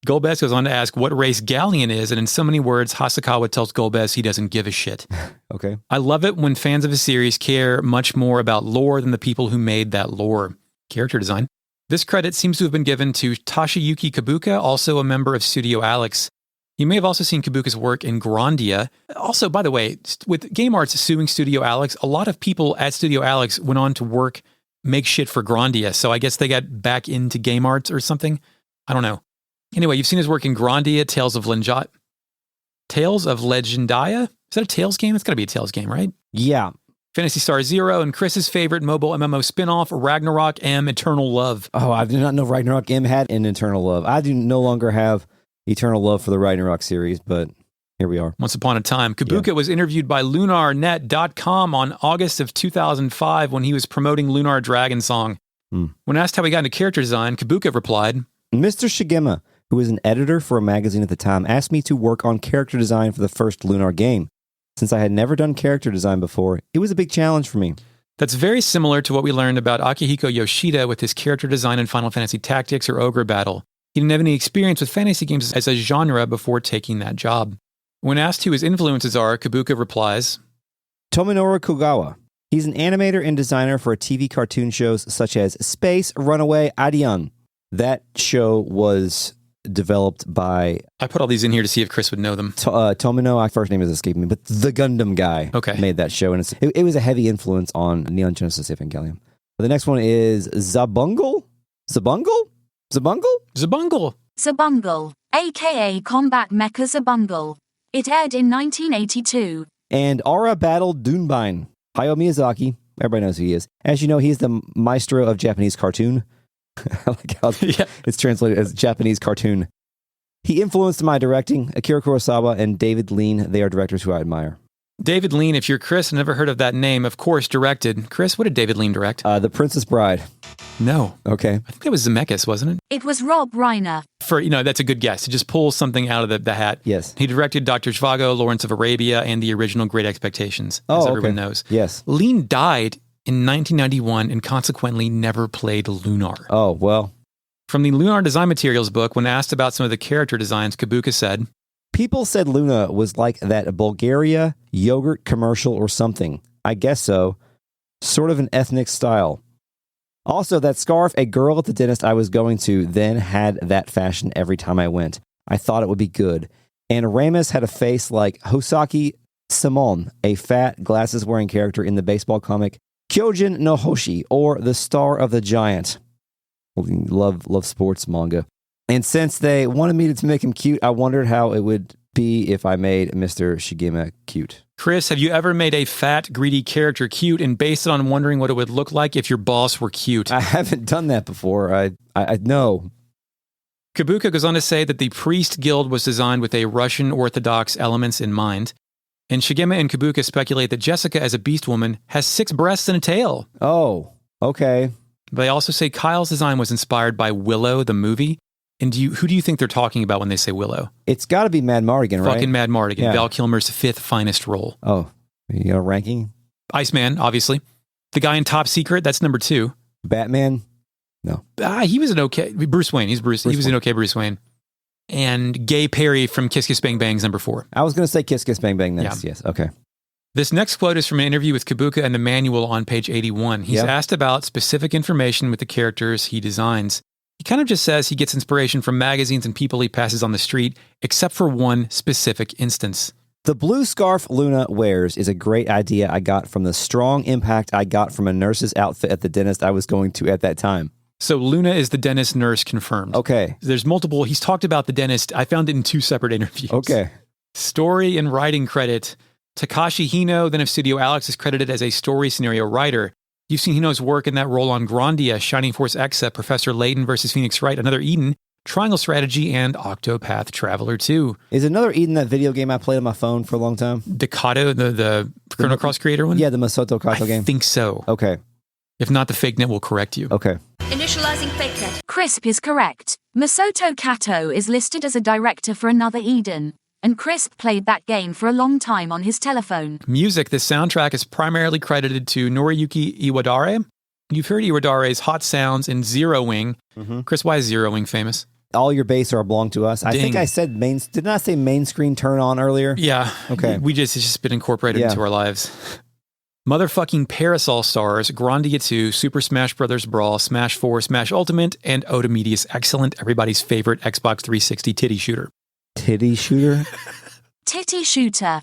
Speaker 2: Gobez goes on to ask what race Galleon is, and in so many words, Hasakawa tells Gobez he doesn't give a shit.
Speaker 1: Okay.
Speaker 2: I love it when fans of a series care much more about lore than the people who made that lore. Character design. This credit seems to have been given to Toshiyuki Kabuka, also a member of Studio Alex. You may have also seen Kabuka's work in Grandia. Also, by the way, with Game Arts suing Studio Alex, a lot of people at Studio Alex went on to make shit for Grandia, so I guess they got back into Game Arts or something. I don't know. Anyway, you've seen his work in Grandia, Tales of Legendia. Is that a Tales game? It's got to be a Tales game, right?
Speaker 1: Yeah.
Speaker 2: Phantasy Star Zero, and Chris's favorite mobile MMO spinoff, Ragnarok M Eternal Love.
Speaker 1: Oh, I did not know Ragnarok M had an Eternal Love. I do no longer have eternal love for the Ragnarok series, but here we are.
Speaker 2: Once upon a time, Kabuka was interviewed by LunarNet.com on August of 2005 when he was promoting Lunar Dragon Song. When asked how he got into character design, Kabuka replied,
Speaker 1: Mr. Shigema, who was an editor for a magazine at the time, asked me to work on character design for the first Lunar game. Since I had never done character design before, it was a big challenge for me.
Speaker 2: That's very similar to what we learned about Akihiko Yoshida with his character design in Final Fantasy Tactics or Ogre Battle. He didn't have any experience with fantasy games as a genre before taking that job. When asked who his influences are, Kabuka replies,
Speaker 1: Tominori Kogawa. He's an animator and designer for TV cartoon shows such as Space Runaway Adion. That show was developed by...
Speaker 2: I put all these in here to see if Chris would know them.
Speaker 1: Tomino, my first name is escaping me, but the Gundam guy made that show, and it was a heavy influence on Neon Genesis Evangelion. The next one is Zabungle,
Speaker 4: a.k.a. Combat Mecha Zabungle. It aired in 1982.
Speaker 1: And Aura Battle Dunbine. Hayao Miyazaki, everybody knows who he is. As you know, he's the maestro of Japanese cartoon. I like how it's translated as Japanese cartoon. He influenced my directing. Akira Kurosawa and David Lean, they are directors who I admire.
Speaker 2: David Lean, if you're Chris and never heard of that name, of course, directed. Chris, what did David Lean direct?
Speaker 1: The Princess Bride.
Speaker 2: No.
Speaker 1: Okay.
Speaker 2: I think that was Zemeckis, wasn't it?
Speaker 4: It was Rob Reiner.
Speaker 2: That's a good guess. To just pull something out of the hat.
Speaker 1: Yes.
Speaker 2: He directed Dr. Zhivago, Lawrence of Arabia, and the original Great Expectations, as everyone knows.
Speaker 1: Yes.
Speaker 2: Lean died in 1991 and consequently never played Lunar.
Speaker 1: Oh, well.
Speaker 2: From the Lunar Design Materials book, when asked about some of the character designs, Kabuka said,
Speaker 1: People said Luna was like that Bulgaria yogurt commercial or something. I guess so. Sort of an ethnic style. Also, that scarf, a girl at the dentist I was going to then had that fashion every time I went. I thought it would be good. And Ramus had a face like Hosaki Samon, a fat, glasses-wearing character in the baseball comic Kyojin no Hoshi, or The Star of the Giant. Love sports manga. And since they wanted me to make him cute, I wondered how it would be if I made Mr. Shigema cute.
Speaker 2: Chris, have you ever made a fat, greedy character cute and based it on wondering what it would look like if your boss were cute?
Speaker 1: I haven't done that before. I know.
Speaker 2: Kabuka goes on to say that the Priest Guild was designed with a Russian Orthodox elements in mind. And Shigema and Kabuka speculate that Jessica, as a beast woman, has 6 breasts and a tail.
Speaker 1: Oh, okay.
Speaker 2: They also say Kyle's design was inspired by Willow, the movie. And who do you think they're talking about when they say Willow?
Speaker 1: It's got to be Mad Mardigan, right?
Speaker 2: Fucking Mad Mardigan,
Speaker 1: Yeah.
Speaker 2: Val Kilmer's 5th finest role.
Speaker 1: Oh, you got a ranking?
Speaker 2: Iceman, obviously. The guy in Top Secret, that's number 2.
Speaker 1: Batman? No.
Speaker 2: He was an okay... Bruce Wayne. He was an okay Bruce Wayne. And Gay Perry from Kiss Kiss Bang Bang's number 4.
Speaker 1: I was going to say Kiss Kiss Bang Bang next.
Speaker 2: Yeah.
Speaker 1: Yes, okay.
Speaker 2: This next quote is from an interview with Kabuka and the manual on page 81. He's asked about specific information with the characters he designs. He kind of just says he gets inspiration from magazines and people he passes on the street, except for one specific instance.
Speaker 1: The blue scarf Luna wears is a great idea I got from the strong impact I got from a nurse's outfit at the dentist I was going to at that time.
Speaker 2: So Luna is the dentist nurse confirmed.
Speaker 1: Okay.
Speaker 2: There's multiple. He's talked about the dentist. I found it in 2 separate interviews.
Speaker 1: Okay.
Speaker 2: Story and writing credit. Takashi Hino, then of Studio Alex, is credited as a story scenario writer. You've seen Hino's work in that role on Grandia, Shining Force Exa, Professor Layton versus Phoenix Wright, Another Eden, Triangle Strategy, and Octopath Traveler 2.
Speaker 1: Is Another Eden that video game I played on my phone for a long time?
Speaker 2: Decado, the Chrono Cross creator one?
Speaker 1: Yeah, the Masato Kato game.
Speaker 2: I think so.
Speaker 1: Okay.
Speaker 2: If not, the fake net will correct you.
Speaker 1: Okay.
Speaker 3: Initializing fake net.
Speaker 4: Crisp is correct. Masato Kato is listed as a director for Another Eden, and Crisp played that game for a long time on his telephone.
Speaker 2: Music, the soundtrack is primarily credited to Noriyuki Iwadare. You've heard Iwadare's Hot Sounds and Zero Wing.
Speaker 1: Mm-hmm.
Speaker 2: Chris, why is Zero Wing famous?
Speaker 1: All your base are belong to us. I
Speaker 2: Ding.
Speaker 1: think I said didn't I say main screen turn on earlier?
Speaker 2: Yeah.
Speaker 1: Okay.
Speaker 2: It's just been incorporated into our lives. Motherfucking Parasol Stars, Grandia 2, Super Smash Bros. Brawl, Smash 4, Smash Ultimate, and Oda Media's excellent, everybody's favorite Xbox 360 titty shooter.
Speaker 1: Titty shooter?
Speaker 4: Titty shooter.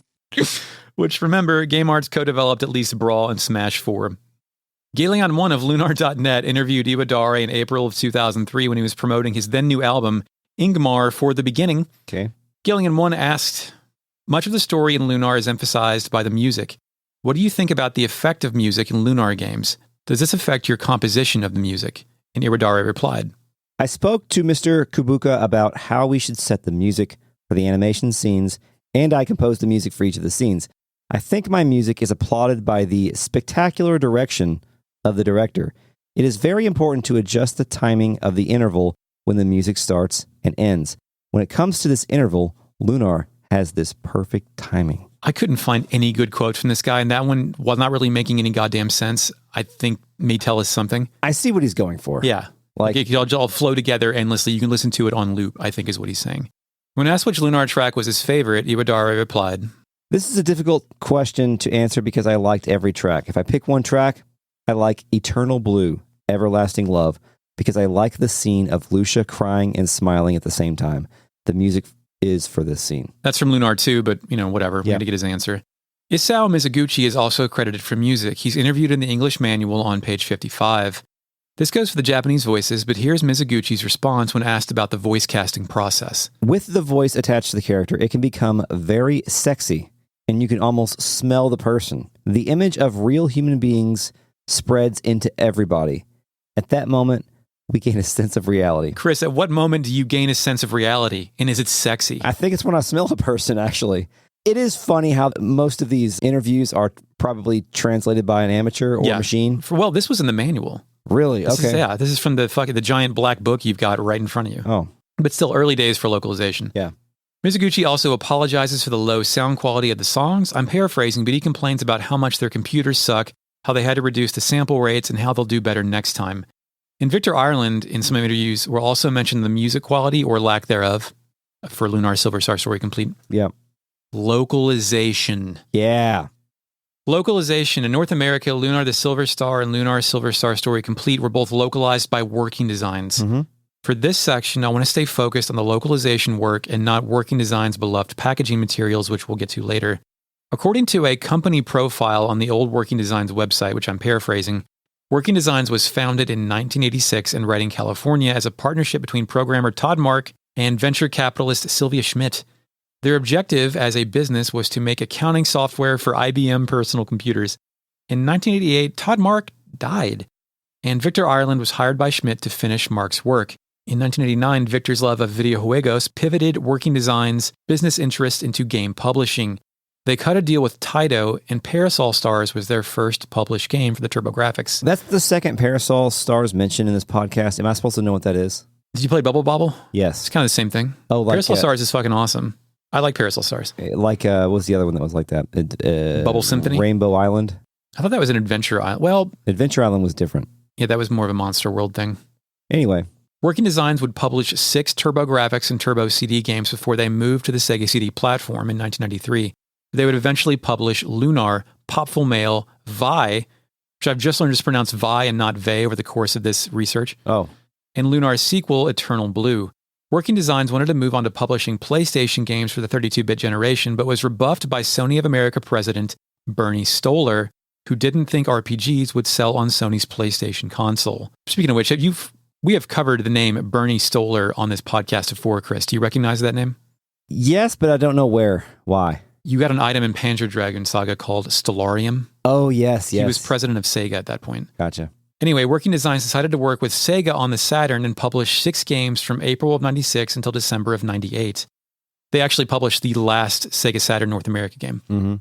Speaker 2: Which, remember, Game Arts co-developed at least Brawl and Smash 4. Galeon1 of Lunar.net interviewed Iwadare in April of 2003 when he was promoting his then new album, Ingmar for the Beginning.
Speaker 1: Okay.
Speaker 2: Galeon1 asked, much of the story in Lunar is emphasized by the music. What do you think about the effect of music in Lunar games? Does this affect your composition of the music? And Iwadare replied,
Speaker 1: I spoke to Mr. Kubuka about how we should set the music for the animation scenes, and I composed the music for each of the scenes. I think my music is applauded by the spectacular direction of the director. It is very important to adjust the timing of the interval when the music starts and ends. When it comes to this interval, Lunar has this perfect timing.
Speaker 2: I couldn't find any good quotes from this guy, and that one, while not really making any goddamn sense, I think may tell us something.
Speaker 1: I see what he's going for.
Speaker 2: Yeah. Like it could all flow together endlessly. You can listen to it on loop, I think is what he's saying. When asked which Lunar track was his favorite, Iwadare replied,
Speaker 1: This is a difficult question to answer because I liked every track. If I pick one track, I like Eternal Blue, Everlasting Love, because I like the scene of Lucia crying and smiling at the same time. The music is for this scene.
Speaker 2: That's from Lunar 2, but, whatever. We had to get his answer. Isao Mizuguchi is also credited for music. He's interviewed in the English manual on page 55. This goes for the Japanese voices, but here's Mizuguchi's response when asked about the voice casting process.
Speaker 1: With the voice attached to the character, it can become very sexy, and you can almost smell the person. The image of real human beings spreads into everybody. At that moment, we gain a sense of reality.
Speaker 2: Chris, at what moment do you gain a sense of reality? And is it sexy?
Speaker 1: I think it's when I smell a person, actually. It is funny how most of these interviews are probably translated by an amateur or machine.
Speaker 2: Well, this was in the manual.
Speaker 1: Really?
Speaker 2: This
Speaker 1: Okay.
Speaker 2: This is from the giant black book you've got right in front of you.
Speaker 1: Oh.
Speaker 2: But still early days for localization.
Speaker 1: Yeah.
Speaker 2: Mizuguchi also apologizes for the low sound quality of the songs. I'm paraphrasing, but he complains about how much their computers suck, how they had to reduce the sample rates, and how they'll do better next time. In Victor Ireland, in some interviews, will also mention the music quality or lack thereof for Lunar Silver Star Story Complete.
Speaker 1: Yeah.
Speaker 2: Localization.
Speaker 1: Yeah.
Speaker 2: Localization. In North America, Lunar the Silver Star and Lunar Silver Star Story Complete were both localized by Working Designs.
Speaker 1: Mm-hmm.
Speaker 2: For this section, I want to stay focused on the localization work and not Working Designs' beloved packaging materials, which we'll get to later. According to a company profile on the old Working Designs website, which I'm paraphrasing, Working Designs was founded in 1986 in Redding, California as a partnership between programmer Todd Mark and venture capitalist Sylvia Schmidt. Their objective as a business was to make accounting software for IBM personal computers. In 1988, Todd Mark died, and Victor Ireland was hired by Schmidt to finish Mark's work. In 1989, Victor's love of videojuegos pivoted Working Designs' business interest into game publishing. They cut a deal with Taito, and Parasol Stars was their first published game for the TurboGrafx.
Speaker 1: That's the second Parasol Stars mentioned in this podcast. Am I supposed to know what that is?
Speaker 2: Did you play Bubble Bobble?
Speaker 1: Yes.
Speaker 2: It's kind of the same thing.
Speaker 1: Oh, like
Speaker 2: Parasol Stars is fucking awesome. I like Parasol Stars.
Speaker 1: Like, what was the other one that was like that?
Speaker 2: Bubble Symphony?
Speaker 1: Rainbow Island?
Speaker 2: I thought that was an Adventure Island. Well,
Speaker 1: Adventure Island was different.
Speaker 2: Yeah, that was more of a Monster World thing.
Speaker 1: Anyway.
Speaker 2: Working Designs would publish 6 TurboGrafx and Turbo CD games before they moved to the Sega CD platform in 1993. They would eventually publish Lunar, Popful Mail, Vi, which I've just learned to pronounce Vi and not Ve over the course of this research,
Speaker 1: Oh.
Speaker 2: and Lunar's sequel, Eternal Blue. Working Designs wanted to move on to publishing PlayStation games for the 32-bit generation, but was rebuffed by Sony of America president Bernie Stolar, who didn't think RPGs would sell on Sony's PlayStation console. Speaking of which, we have covered the name Bernie Stolar on this podcast before, Chris. Do you recognize that name?
Speaker 1: Yes, but I don't know where. Why?
Speaker 2: You got an item in Panzer Dragoon Saga called Stellarium.
Speaker 1: Oh, yes.
Speaker 2: He was president of Sega at that point.
Speaker 1: Gotcha.
Speaker 2: Anyway, Working Designs decided to work with Sega on the Saturn and publish 6 games from April of 96 until December of 98. They actually published the last Sega Saturn North America game.
Speaker 1: Mm-hmm.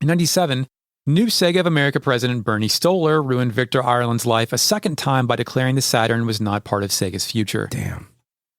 Speaker 2: In 97, new Sega of America president Bernie Stolar ruined Victor Ireland's life a second time by declaring the Saturn was not part of Sega's future.
Speaker 1: Damn.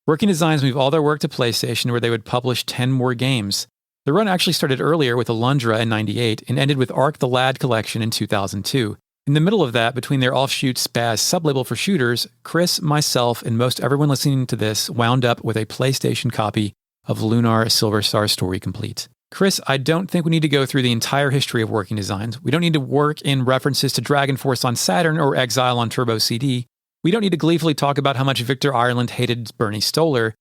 Speaker 2: Working Designs moved all their work to PlayStation, where they would publish 10 more games. The run actually started earlier with Alundra in 98 and ended with Ark the Lad Collection in 2002. In the middle of that, between their offshoot Spaz sublabel for shooters, Chris, myself, and most everyone listening to this wound up with a PlayStation copy of Lunar Silver Star Story Complete. Chris, I don't think we need to go through the entire history of Working Designs. We don't need to work in references to Dragon Force on Saturn or Exile on Turbo CD. We don't need to gleefully talk about how much Victor Ireland hated Bernie Stolar.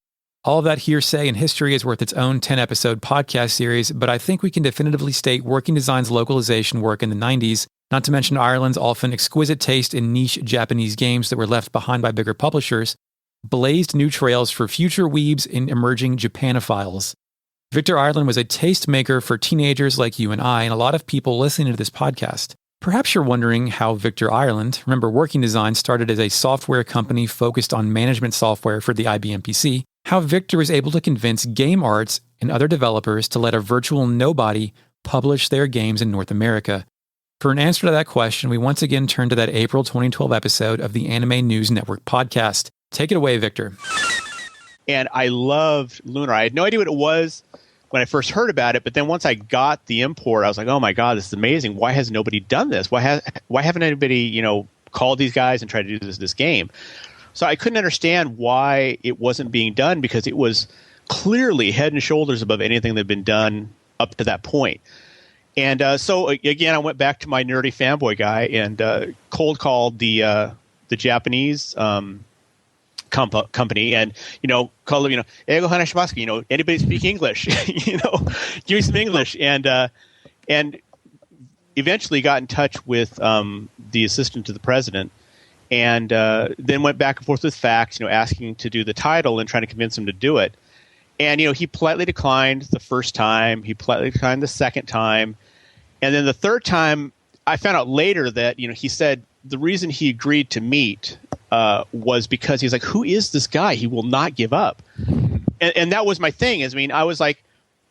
Speaker 2: All of that hearsay and history is worth its own 10-episode podcast series, but I think we can definitively state Working Designs' localization work in the 90s, not to mention Ireland's often exquisite taste in niche Japanese games that were left behind by bigger publishers, blazed new trails for future weebs and emerging Japanophiles. Victor Ireland was a tastemaker for teenagers like you and I, and a lot of people listening to this podcast. Perhaps you're wondering how Victor Ireland, remember Working Design started as a software company focused on management software for the IBM PC, how Victor was able to convince Game Arts and other developers to let a virtual nobody publish their games in North America. For an answer to that question, we once again turn to that April 2012 episode of the Anime News Network podcast. Take it away, Victor.
Speaker 6: And I loved Lunar. I had no idea what it was when I first heard about it, but then once I got the import, I was like, oh my God, this is amazing. Why has nobody done this? Why haven't anybody, called these guys and tried to do this game? So I couldn't understand why it wasn't being done, because it was clearly head and shoulders above anything that had been done up to that point. And so again, I went back to my nerdy fanboy guy and cold called the Japanese company, and called them, Eigo hanashimasu, anybody speak English? Give me some English, and eventually got in touch with the assistant to the president, and then went back and forth with fax, asking to do the title and trying to convince him to do it. And he politely declined the first time, he politely declined the second time, and then the third time, I found out later that he said the reason he agreed to meet was because he's like, who is this guy? He will not give up. And that was my thing. I was like,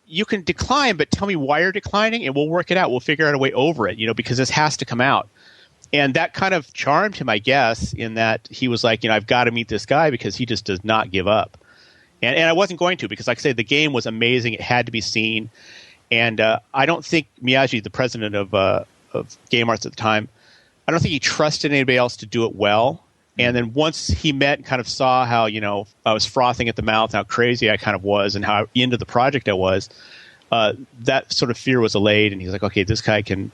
Speaker 6: you can decline, but tell me why you're declining, and we'll work it out. We'll figure out a way over it, because this has to come out. And that kind of charmed him, I guess, in that he was like, I've got to meet this guy because he just does not give up. And I wasn't going to, because like I say, the game was amazing. It had to be seen. And I don't think Miyagi, the president of Game Arts at the time, I don't think he trusted anybody else to do it well. And then once he met and kind of saw how, I was frothing at the mouth, how crazy I kind of was, and how into the project I was, that sort of fear was allayed. And he's like, okay, this guy can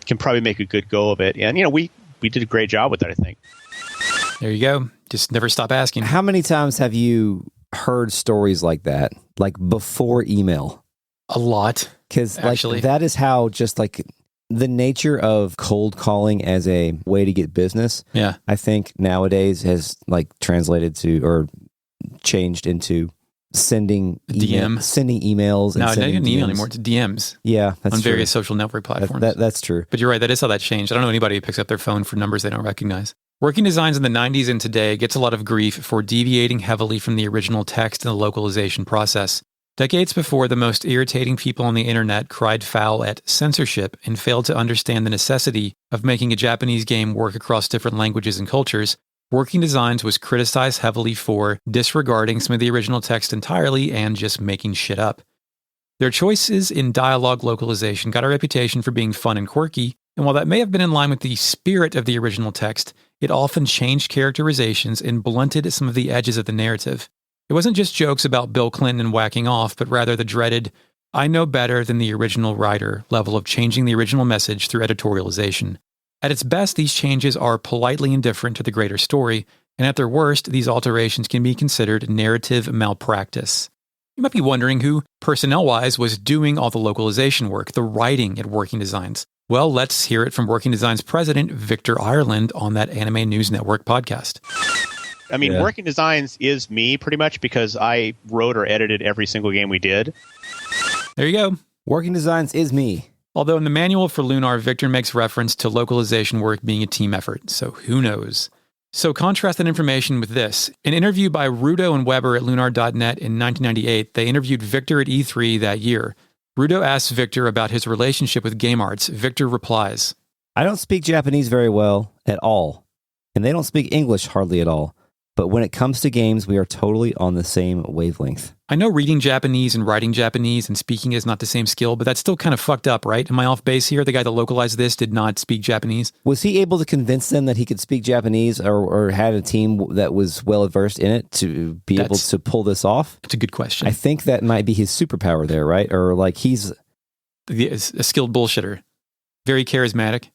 Speaker 6: can probably make a good go of it. And, we did a great job with that, I think.
Speaker 2: There you go. Just never stop asking.
Speaker 1: How many times have you heard stories like that, like before email?
Speaker 2: A lot.
Speaker 1: Because that is how just like the nature of cold calling as a way to get business.
Speaker 2: Yeah.
Speaker 1: I think nowadays has like translated to or changed into sending emails.
Speaker 2: No,
Speaker 1: not
Speaker 2: even email anymore. It's DMs.
Speaker 1: Yeah, that's
Speaker 2: on
Speaker 1: true.
Speaker 2: Various social network platforms.
Speaker 1: That's true.
Speaker 2: But you're right. That is how that changed. I don't know anybody who picks up their phone for numbers they don't recognize. Working Designs in the 90s and today gets a lot of grief for deviating heavily from the original text in the localization process. Decades before, the most irritating people on the internet cried foul at censorship and failed to understand the necessity of making a Japanese game work across different languages and cultures. Working Designs was criticized heavily for disregarding some of the original text entirely and just making shit up. Their choices in dialogue localization got a reputation for being fun and quirky, and while that may have been in line with the spirit of the original text, it often changed characterizations and blunted some of the edges of the narrative. It wasn't just jokes about Bill Clinton and whacking off, but rather the dreaded, I know better than the original writer level of changing the original message through editorialization. At its best, these changes are politely indifferent to the greater story, and at their worst, these alterations can be considered narrative malpractice. You might be wondering who, personnel-wise, was doing all the localization work, the writing at Working Designs. Well, let's hear it from Working Designs president, Victor Ireland, on that Anime News Network podcast.
Speaker 6: I mean, Working Designs is me pretty much because I wrote or edited every single game we did.
Speaker 2: There you go.
Speaker 1: Working Designs is me.
Speaker 2: Although in the manual for Lunar, Victor makes reference to localization work being a team effort, so who knows? So contrast that information with this. An interview by Rudo and Weber at lunar.net in 1998, they interviewed Victor at E3 that year. Rudo asks Victor about his relationship with game arts. Victor replies,
Speaker 1: I don't speak Japanese very well at all, and they don't speak English hardly at all. But when it comes to games, we are totally on the same wavelength.
Speaker 2: I know reading Japanese and writing Japanese and speaking is not the same skill, but that's still kind of fucked up, right? Am I off base here? The guy that localized this did not speak Japanese.
Speaker 1: Was he able to convince them that he could speak Japanese or had a team that was well-versed in it to be able to pull this off?
Speaker 2: That's a good question.
Speaker 1: I think that might be his superpower there, right? Or like he's
Speaker 2: a skilled bullshitter. Very charismatic.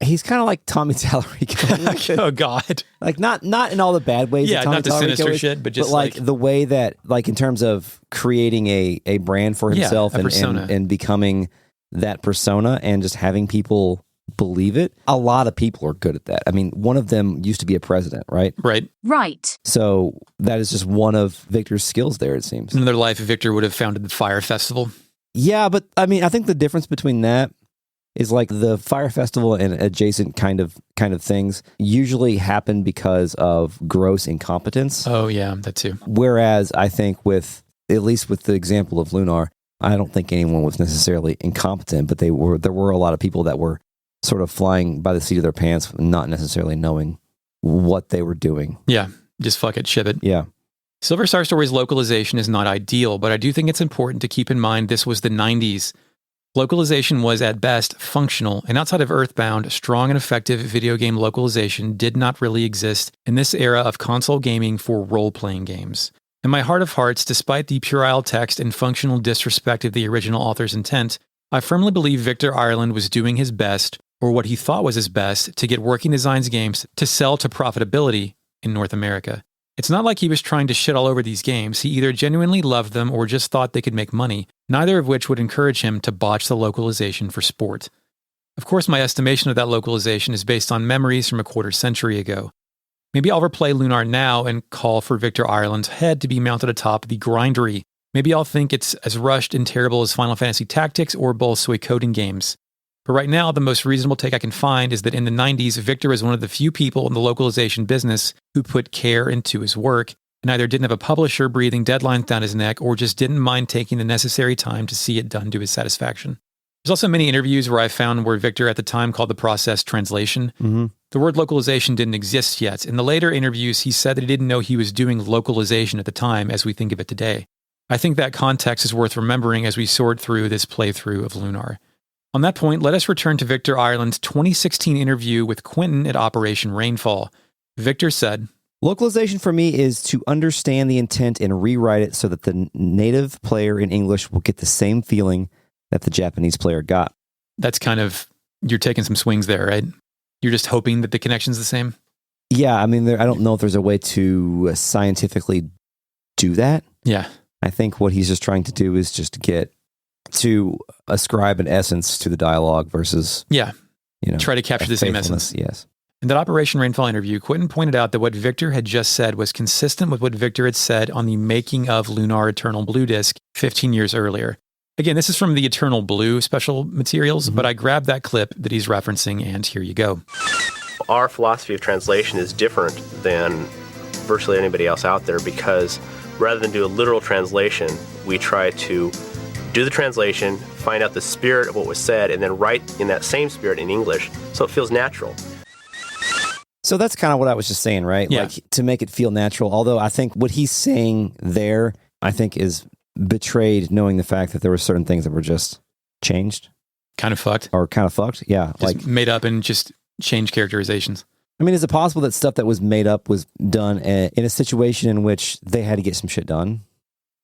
Speaker 1: He's kind of like Tommy Tallarico.
Speaker 2: Oh God!
Speaker 1: Like not in all the bad ways.
Speaker 2: Yeah,
Speaker 1: that Tommy
Speaker 2: not the
Speaker 1: Tallarico
Speaker 2: sinister
Speaker 1: is,
Speaker 2: shit, but just
Speaker 1: like the way that, like in terms of creating a brand for himself and becoming that persona and just having people believe it. A lot of people are good at that. I mean, one of them used to be a president, right?
Speaker 4: Right.
Speaker 1: So that is just one of Victor's skills there, it seems.
Speaker 2: In another life, Victor would have founded the Fire Festival.
Speaker 1: Yeah, but I mean, I think the difference between that is like the Fire Festival and adjacent kind of things usually happen because of gross incompetence.
Speaker 2: Oh yeah, that too.
Speaker 1: Whereas I think at least with the example of Lunar, I don't think anyone was necessarily incompetent, but there were a lot of people that were sort of flying by the seat of their pants, not necessarily knowing what they were doing.
Speaker 2: Yeah, just fuck it, ship it.
Speaker 1: Yeah.
Speaker 2: Silver Star Story's localization is not ideal, but I do think it's important to keep in mind this was the 90s. Localization was, at best, functional, and outside of Earthbound, strong and effective video game localization did not really exist in this era of console gaming for role-playing games. In my heart of hearts, despite the puerile text and functional disrespect of the original author's intent, I firmly believe Victor Ireland was doing his best, or what he thought was his best, to get Working Designs games to sell to profitability in North America. It's not like he was trying to shit all over these games. He either genuinely loved them or just thought they could make money, neither of which would encourage him to botch the localization for sport. Of course, my estimation of that localization is based on memories from a quarter century ago. Maybe I'll replay Lunar now and call for Victor Ireland's head to be mounted atop the grindery. Maybe I'll think it's as rushed and terrible as Final Fantasy Tactics or both Suikoden games. But right now, the most reasonable take I can find is that in the 90s, Victor is one of the few people in the localization business who put care into his work and either didn't have a publisher breathing deadlines down his neck or just didn't mind taking the necessary time to see it done to his satisfaction. There's also many interviews where I found where Victor at the time called the process translation.
Speaker 1: Mm-hmm.
Speaker 2: The word localization didn't exist yet. In the later interviews, he said that he didn't know he was doing localization at the time as we think of it today. I think that context is worth remembering as we sort through this playthrough of Lunar. On that point, let us return to Victor Ireland's 2016 interview with Quentin at Operation Rainfall. Victor said,
Speaker 1: Localization for me is to understand the intent and rewrite it so that the native player in English will get the same feeling that the Japanese player got.
Speaker 2: That's kind of You're taking some swings there, right? You're just hoping that the connection's the same?
Speaker 1: Yeah, I mean, I don't know if there's a way to scientifically do that.
Speaker 2: Yeah.
Speaker 1: I think what he's just trying to do is just get to ascribe an essence to the dialogue versus,
Speaker 2: try to capture the same essence.
Speaker 1: Yes.
Speaker 2: In that Operation Rainfall interview, Quentin pointed out that what Victor had just said was consistent with what Victor had said on the making of Lunar Eternal Blue disc 15 years earlier. Again, this is from the Eternal Blue special materials, but I grabbed that clip that he's referencing, and here you go.
Speaker 7: Our philosophy of translation is different than virtually anybody else out there because rather than do a literal translation, we try to do the translation, find out the spirit of what was said, and then write in that same spirit in English so it feels natural.
Speaker 1: So that's kind of what I was just saying, right?
Speaker 2: Yeah.
Speaker 1: Like to make it feel natural. Although I think what he's saying there, I think is betrayed knowing the fact that there were certain things that were just changed.
Speaker 2: Kind of fucked.
Speaker 1: Or kind of fucked. Yeah.
Speaker 2: Just made up and just changed characterizations.
Speaker 1: I mean, is it possible that stuff that was made up was done in a situation in which they had to get some shit done?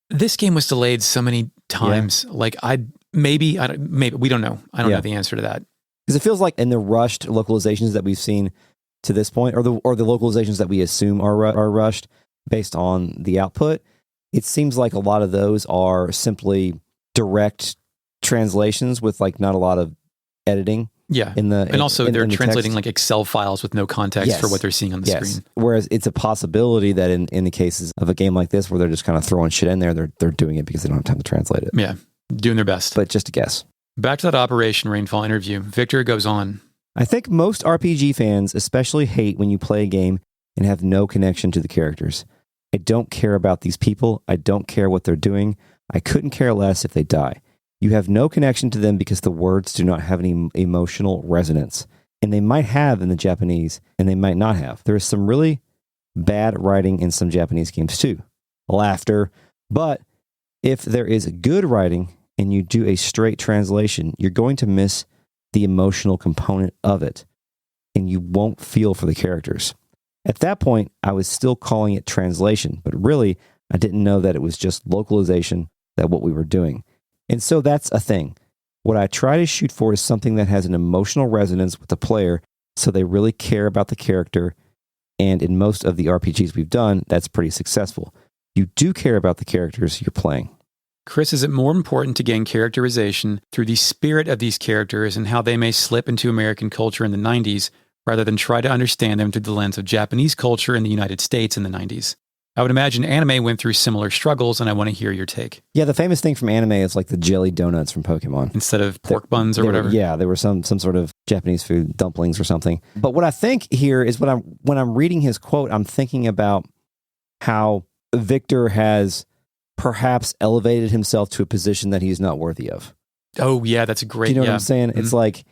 Speaker 2: This game was delayed so many times. Yeah. Like maybe we don't know. I don't know the answer to that.
Speaker 1: Because it feels like in the rushed localizations that we've seen to this point, or the localizations that we assume are rushed based on the output, it seems like a lot of those are simply direct translations with like not a lot of editing.
Speaker 2: Yeah. And also they're translating like Excel files with no context for what they're seeing on the screen.
Speaker 1: Whereas it's a possibility that in the cases of a game like this where they're just kind of throwing shit in there, they're doing it because they don't have time to translate it.
Speaker 2: Yeah. Doing their best.
Speaker 1: But just a guess.
Speaker 2: Back to that Operation Rainfall interview. Victor goes on.
Speaker 1: I think most RPG fans especially hate when you play a game and have no connection to the characters. I don't care about these people. I don't care what they're doing. I couldn't care less if they die. You have no connection to them because the words do not have any emotional resonance. And they might have in the Japanese, and they might not have. There is some really bad writing in some Japanese games too. Laughter. But if there is good writing and you do a straight translation, you're going to miss the emotional component of it, and you won't feel for the characters. At that point, I was still calling it translation, but really, I didn't know that it was just localization, that what we were doing. And so that's a thing. What I try to shoot for is something that has an emotional resonance with the player so they really care about the character. And in most of the RPGs we've done, that's pretty successful. You do care about the characters you're playing.
Speaker 2: Chris, is it more important to gain characterization through the spirit of these characters and how they may slip into American culture in the 90s rather than try to understand them through the lens of Japanese culture in the United States in the 90s? I would imagine anime went through similar struggles, and I want to hear your take. Yeah,
Speaker 1: the famous thing from anime is like the jelly donuts from Pokemon.
Speaker 2: Instead of pork buns or whatever.
Speaker 1: There were some sort of Japanese food, dumplings or something. But what I think here is when I'm reading his quote, I'm thinking about how Victor has perhaps elevated himself to a position that he's not worthy of.
Speaker 2: Oh, yeah, that's a great...
Speaker 1: Do you know what I'm saying? Mm-hmm. It's like...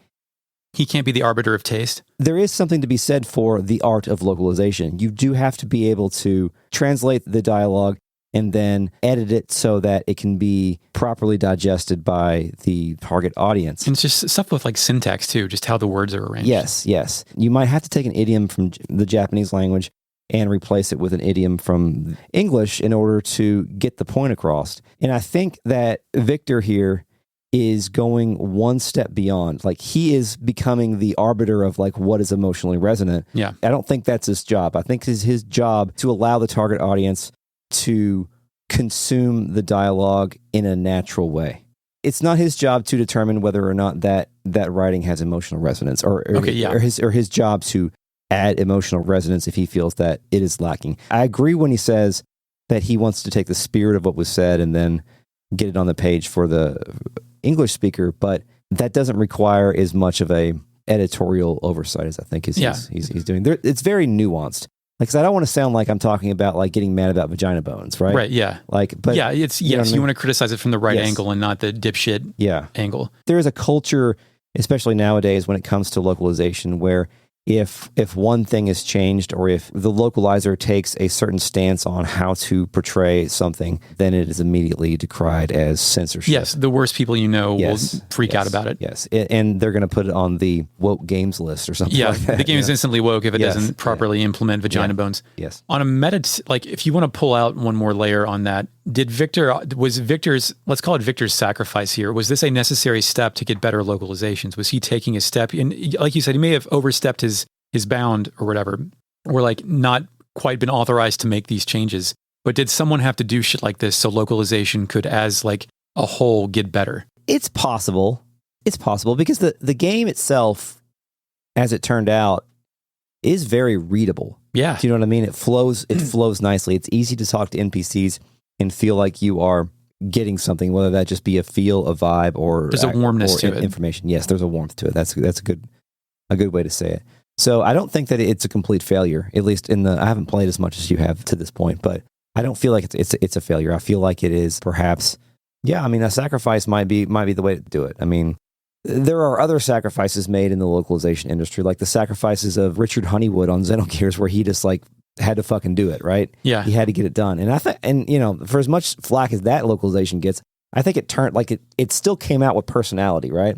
Speaker 2: He can't be the arbiter of taste.
Speaker 1: There is something to be said for the art of localization. You do have to be able to translate the dialogue and then edit it so that it can be properly digested by the target audience.
Speaker 2: And it's just stuff with like syntax too, just how the words are arranged.
Speaker 1: Yes. You might have to take an idiom from the Japanese language and replace it with an idiom from English in order to get the point across. And I think that Victor here is going one step beyond. Like, he is becoming the arbiter of like what is emotionally resonant.
Speaker 2: Yeah.
Speaker 1: I don't think that's his job. I think it's his job to allow the target audience to consume the dialogue in a natural way. It's not his job to determine whether or not that writing has emotional resonance or his job to add emotional resonance if he feels that it is lacking. I agree when he says that he wants to take the spirit of what was said and then get it on the page for the English speaker, but that doesn't require as much of a editorial oversight as I think he's doing. It's very nuanced. Like, 'cause I don't want to sound like I'm talking about like getting mad about vagina bones, right?
Speaker 2: Right. Yeah.
Speaker 1: Like, but
Speaker 2: yeah, it's you want to criticize it from the right angle and not the dipshit angle.
Speaker 1: There is a culture, especially nowadays, when it comes to localization, where if one thing is changed or if the localizer takes a certain stance on how to portray something, then it is immediately decried as censorship.
Speaker 2: Yes, the worst people will freak out about it.
Speaker 1: Yes, and they're going to put it on the woke games list or something like that.
Speaker 2: Yeah, the game is instantly woke if it doesn't properly implement vagina bones.
Speaker 1: Yes.
Speaker 2: On a meta, like if you want to pull out one more layer on that was Victor's, let's call it Victor's sacrifice here. Was this a necessary step to get better localizations? Was he taking a step? And like you said, he may have overstepped his bound or whatever, or like not quite been authorized to make these changes. But did someone have to do shit like this so localization could, as like a whole, get better?
Speaker 1: It's possible. It's possible because the game itself, as it turned out, is very readable.
Speaker 2: Yeah.
Speaker 1: Do you know what I mean? It flows nicely. It's easy to talk to NPCs and feel like you are getting something, whether that just be a feel, a vibe, or
Speaker 2: there's a warmness to it.
Speaker 1: Information. Yes, there's a warmth to it. That's a good way to say it. So I don't think that it's a complete failure. At least I haven't played as much as you have to this point, but I don't feel like it's a failure. I feel like it is perhaps. Yeah, I mean, a sacrifice might be the way to do it. I mean, there are other sacrifices made in the localization industry, like the sacrifices of Richard Honeywood on Xenogears, where he just like had to fucking do it, right?
Speaker 2: Yeah.
Speaker 1: He had to get it done. And I think, and you know, for as much flack as that localization gets, I think it turned like it still came out with personality, right?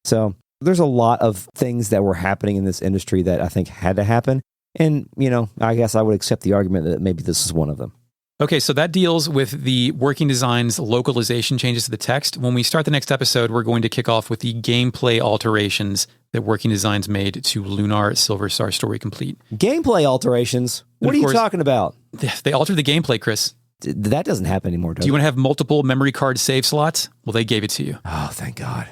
Speaker 1: So there's a lot of things that were happening in this industry that I think had to happen. And, you know, I guess I would accept the argument that maybe this is one of them.
Speaker 2: Okay, so that deals with the working designs localization changes to the text. When we start the next episode, we're going to kick off with the gameplay alterations that working designs made to Lunar Silver Star Story Complete.
Speaker 1: Gameplay alterations? What are you talking about?
Speaker 2: They altered the gameplay, Chris.
Speaker 1: That doesn't happen anymore, does it?
Speaker 2: Do you want to have multiple memory card save slots? Well, they gave it to you.
Speaker 1: Oh, thank God.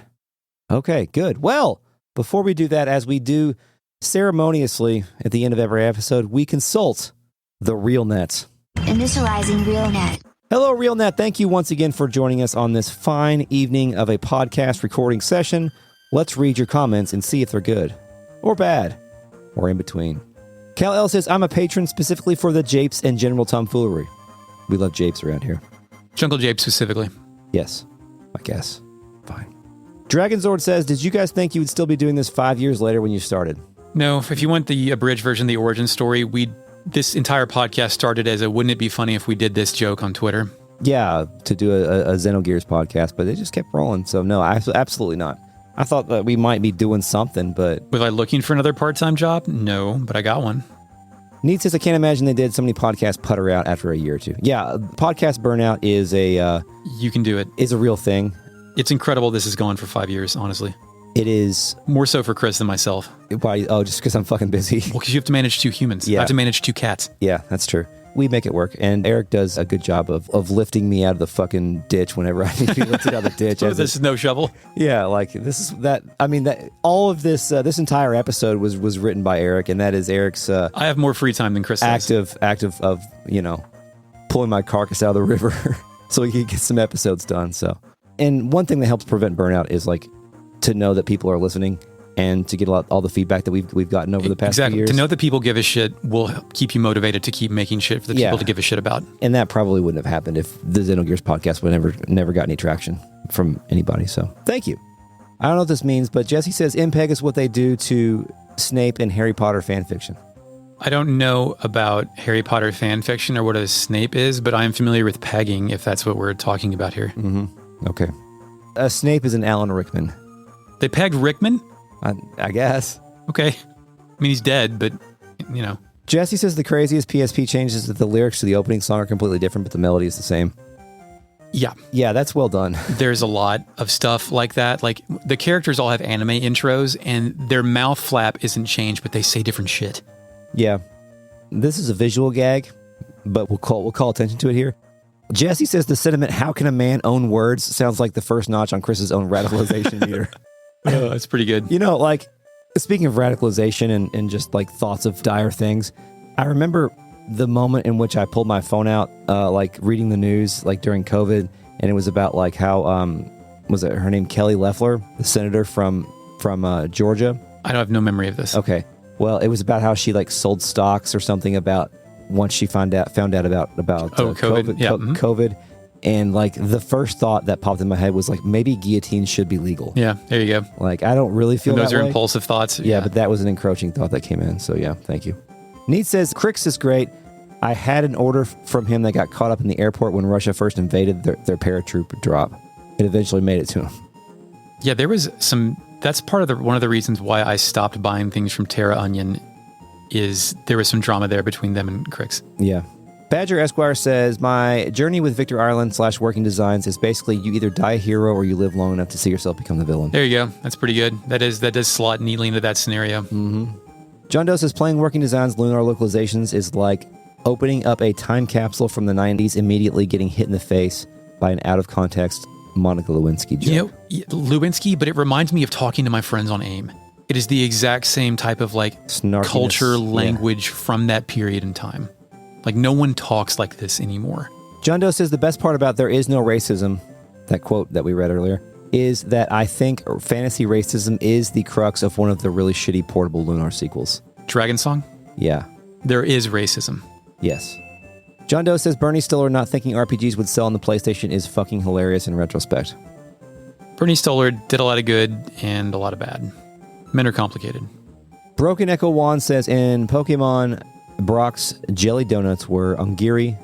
Speaker 1: Okay, good. Well, before we do that, as we do ceremoniously at the end of every episode, we consult the RealNet.
Speaker 3: Initializing RealNet.
Speaker 1: Hello, RealNet. Thank you once again for joining us on this fine evening of a podcast recording session. Let's read your comments and see if they're good or bad or in between. Cal L says, I'm a patron specifically for the japes and general tomfoolery. We love japes around here.
Speaker 2: Jungle Jape specifically.
Speaker 1: Yes, I guess. Fine. Dragonzord says, did you guys think you would still be doing this 5 years later when you started?
Speaker 2: No, if you want the abridged version, the origin story, this entire podcast started as a wouldn't it be funny if we did this joke on Twitter?
Speaker 1: Yeah, to do a Xenogears podcast, but it just kept rolling. So no, absolutely not. I thought that we might be doing something, but...
Speaker 2: Was I looking for another part-time job? No, but I got one.
Speaker 1: Need says, I can't imagine they did so many podcasts putter out after a year or two. Yeah, podcast burnout is
Speaker 2: you can do it.
Speaker 1: Is a real thing.
Speaker 2: It's incredible this has gone for 5 years, honestly.
Speaker 1: It is.
Speaker 2: More so for Chris than myself.
Speaker 1: Why? Oh, just because I'm fucking busy.
Speaker 2: Well, because you have to manage 2 humans.
Speaker 1: Yeah.
Speaker 2: I have to manage 2 cats.
Speaker 1: Yeah, that's true. We make it work, and Eric does a good job of lifting me out of the fucking ditch whenever I need to be lifted out of the ditch.
Speaker 2: This is no shovel.
Speaker 1: Yeah, like this is that. I mean, that all of this this entire episode was written by Eric, and that is Eric's.
Speaker 2: I have more free time than Chris has.
Speaker 1: Active of pulling my carcass out of the river so we can get some episodes done. So, and one thing that helps prevent burnout is like to know that people are listening. And to get all the feedback that we've gotten over the past few years.
Speaker 2: To know that people give a shit will keep you motivated to keep making shit for the people to give a shit about.
Speaker 1: And that probably wouldn't have happened if the Xenogears podcast would never got any traction from anybody. So thank you. I don't know what this means, but Jesse says MPEG is what they do to Snape and Harry Potter fan fiction.
Speaker 2: I don't know about Harry Potter fan fiction or what a Snape is, but I'm familiar with pegging, if that's what we're talking about here.
Speaker 1: Mm-hmm. Okay. Snape is an Alan Rickman.
Speaker 2: They pegged Rickman?
Speaker 1: I guess.
Speaker 2: Okay. I mean, he's dead, but,
Speaker 1: Jesse says the craziest PSP change is that the lyrics to the opening song are completely different, but the melody is the same.
Speaker 2: Yeah.
Speaker 1: Yeah, that's well done.
Speaker 2: There's a lot of stuff like that. Like, the characters all have anime intros, and their mouth flap isn't changed, but they say different shit.
Speaker 1: Yeah. This is a visual gag, but we'll call attention to it here. Jesse says the sentiment, how can a man own words, sounds like the first notch on Chris's own radicalization meter.
Speaker 2: Oh, that's pretty good.
Speaker 1: Like, speaking of radicalization and just like thoughts of dire things, I remember the moment in which I pulled my phone out, like reading the news, like during COVID, and it was about like how, was it her name Kelly Loeffler, the senator from Georgia?
Speaker 2: I have no memory of this.
Speaker 1: Okay. Well, it was about how she like sold stocks or something about once she found out about
Speaker 2: COVID. Yeah.
Speaker 1: COVID. And like the first thought that popped in my head was like maybe guillotine should be legal.
Speaker 2: Yeah, there you go.
Speaker 1: Like I don't really feel
Speaker 2: those
Speaker 1: that
Speaker 2: are
Speaker 1: way.
Speaker 2: Impulsive thoughts.
Speaker 1: Yeah, but that was an encroaching thought that came in. So yeah, thank you. Neat says Crix is great. I had an order from him that got caught up in the airport when Russia first invaded their paratroop drop. It eventually made it to him.
Speaker 2: Yeah, there was some. That's part of one of the reasons why I stopped buying things from Terra Onion. Is there was some drama there between them and Crix.
Speaker 1: Yeah. Badger Esquire says, my journey with Victor Ireland / Working Designs is basically you either die a hero or you live long enough to see yourself become the villain.
Speaker 2: There you go. That's pretty good. That does slot neatly into that scenario.
Speaker 1: Mm-hmm. John Doe says, playing Working Designs Lunar Localizations is like opening up a time capsule from the 90s, immediately getting hit in the face by an out-of-context Monica Lewinsky joke.
Speaker 2: Lewinsky, but it reminds me of talking to my friends on AIM. It is the exact same type of culture, language from that period in time. Like, no one talks like this anymore.
Speaker 1: John Doe says the best part about There Is No Racism, that quote that we read earlier, is that I think fantasy racism is the crux of one of the really shitty portable Lunar sequels.
Speaker 2: Dragon Song?
Speaker 1: Yeah.
Speaker 2: There is racism.
Speaker 1: Yes. John Doe says Bernie Stoller not thinking RPGs would sell on the PlayStation is fucking hilarious in retrospect.
Speaker 2: Bernie Stoller did a lot of good and a lot of bad. Men are complicated.
Speaker 1: Broken Echo Wan says in Pokemon, Brock's jelly donuts were ongiri,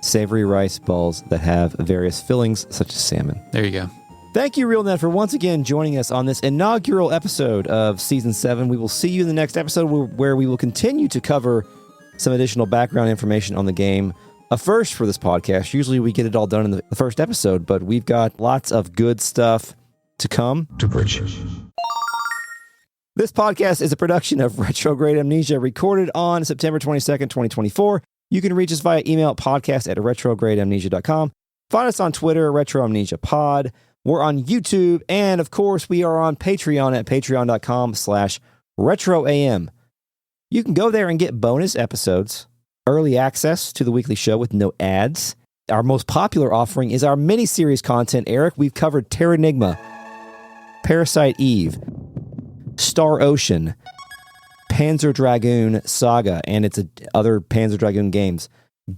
Speaker 1: savory rice balls that have various fillings such as salmon.
Speaker 2: There you go.
Speaker 1: Thank you, RealNet, for once again joining us on this inaugural episode of Season 7. We will see you in the next episode where we will continue to cover some additional background information on the game. A first for this podcast. Usually we get it all done in the first episode, but we've got lots of good stuff to come. To bridge. This podcast is a production of Retrograde Amnesia, recorded on September 22nd, 2024. You can reach us via email at podcast@retrogradeamnesia.com. Find us on Twitter, RetroAmnesiaPod. We're on YouTube, and of course, we are on Patreon at patreon.com/RetroAM. You can go there and get bonus episodes, early access to the weekly show with no ads. Our most popular offering is our mini-series content, Eric. We've covered Terranigma, Parasite Eve, Star Ocean, Panzer Dragoon Saga, and its other Panzer Dragoon games.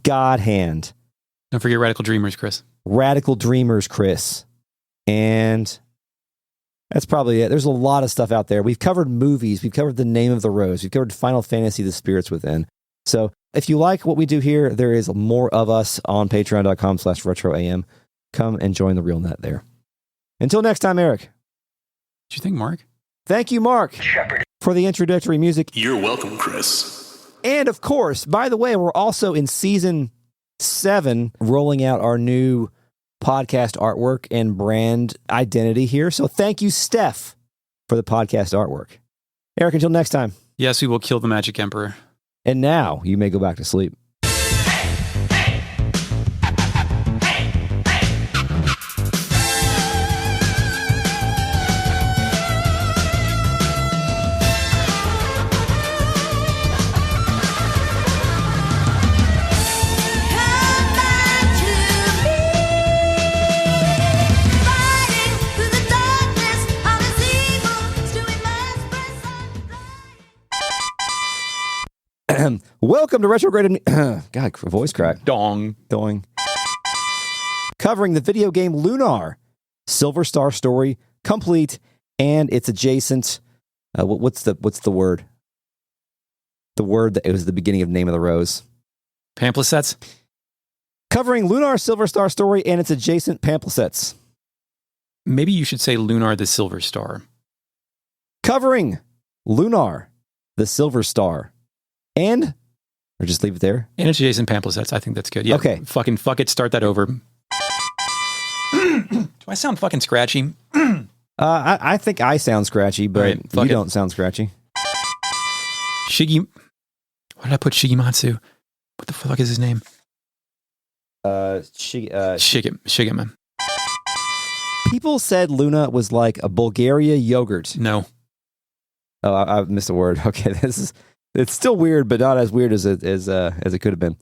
Speaker 1: God Hand.
Speaker 2: Don't forget Radical Dreamers, Chris.
Speaker 1: Radical Dreamers, Chris. And that's probably it. There's a lot of stuff out there. We've covered movies. We've covered The Name of the Rose. We've covered Final Fantasy, The Spirits Within. So if you like what we do here, there is more of us on patreon.com/retroam. Come and join the RealNet there. Until next time, Eric.
Speaker 2: What you think, Mark?
Speaker 1: Thank you, Mark, for the introductory music.
Speaker 8: You're welcome, Chris.
Speaker 1: And of course, by the way, we're also in Season 7 rolling out our new podcast artwork and brand identity here. So thank you, Steph, for the podcast artwork. Eric, until next time.
Speaker 2: Yes, we will kill the Magic Emperor.
Speaker 1: And now you may go back to sleep. Welcome to Retrograde. God, voice crack.
Speaker 2: Dong.
Speaker 1: Doing. Covering the video game Lunar Silver Star Story, complete, and its adjacent. What's the word? The word that it was the beginning of Name of the Rose.
Speaker 2: Pamphlets.
Speaker 1: Covering Lunar Silver Star Story and its adjacent pamphlets.
Speaker 2: Maybe you should say Lunar the Silver Star.
Speaker 1: Covering Lunar the Silver Star. And, or just leave it there?
Speaker 2: And it's adjacent pamphlets. I think that's good. Yeah.
Speaker 1: Okay.
Speaker 2: Fuck it. Start that over. Do I sound fucking scratchy?
Speaker 1: I think I sound scratchy, but
Speaker 2: right,
Speaker 1: you don't sound scratchy.
Speaker 2: Why did I put Shigematsu? What the fuck is his name? Shigema.
Speaker 1: People said Luna was like a Bulgaria yogurt.
Speaker 2: No.
Speaker 1: Oh, I missed a word. Okay, it's still weird, but not as weird as it could have been.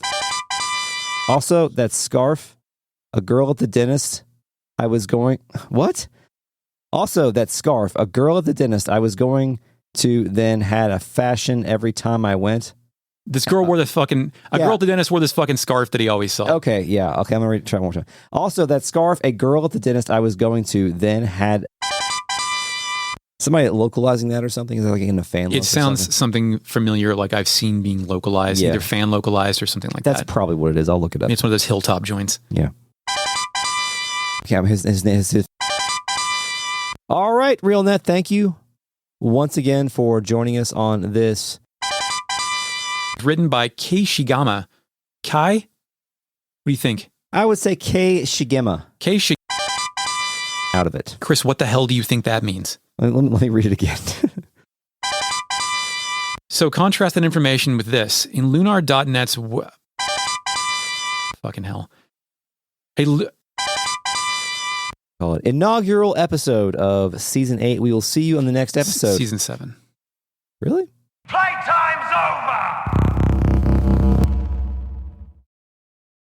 Speaker 1: Also, that scarf, a girl at the dentist. What? Also, that scarf, a girl at the dentist. I was going to then had a fashion every time I went.
Speaker 2: This girl wore this fucking... girl at the dentist wore this fucking scarf that he always saw.
Speaker 1: Okay, yeah. Okay, I'm going to try one more time. Also, that scarf, a girl at the dentist I was going to then had... Somebody localizing that or something? Is that like in a fan?
Speaker 2: It sounds something familiar, like I've seen being localized, either fan localized or something like that.
Speaker 1: That's probably what it is. I'll look it up.
Speaker 2: It's one of those hilltop joints.
Speaker 1: Yeah. Okay, his name is... All right, RealNet, thank you once again for joining us on this...
Speaker 2: Written by Kei Shigama. Kai do you think?
Speaker 1: I would say K Shigema. Out of it.
Speaker 2: Chris, what the hell do you think that means?
Speaker 1: Let me read it again.
Speaker 2: So contrast that information with this. In lunar.net's... fucking hell.
Speaker 1: Call it inaugural episode of Season 8. We will see you on the next episode.
Speaker 2: Season 7.
Speaker 1: Really?
Speaker 9: Playtime's over!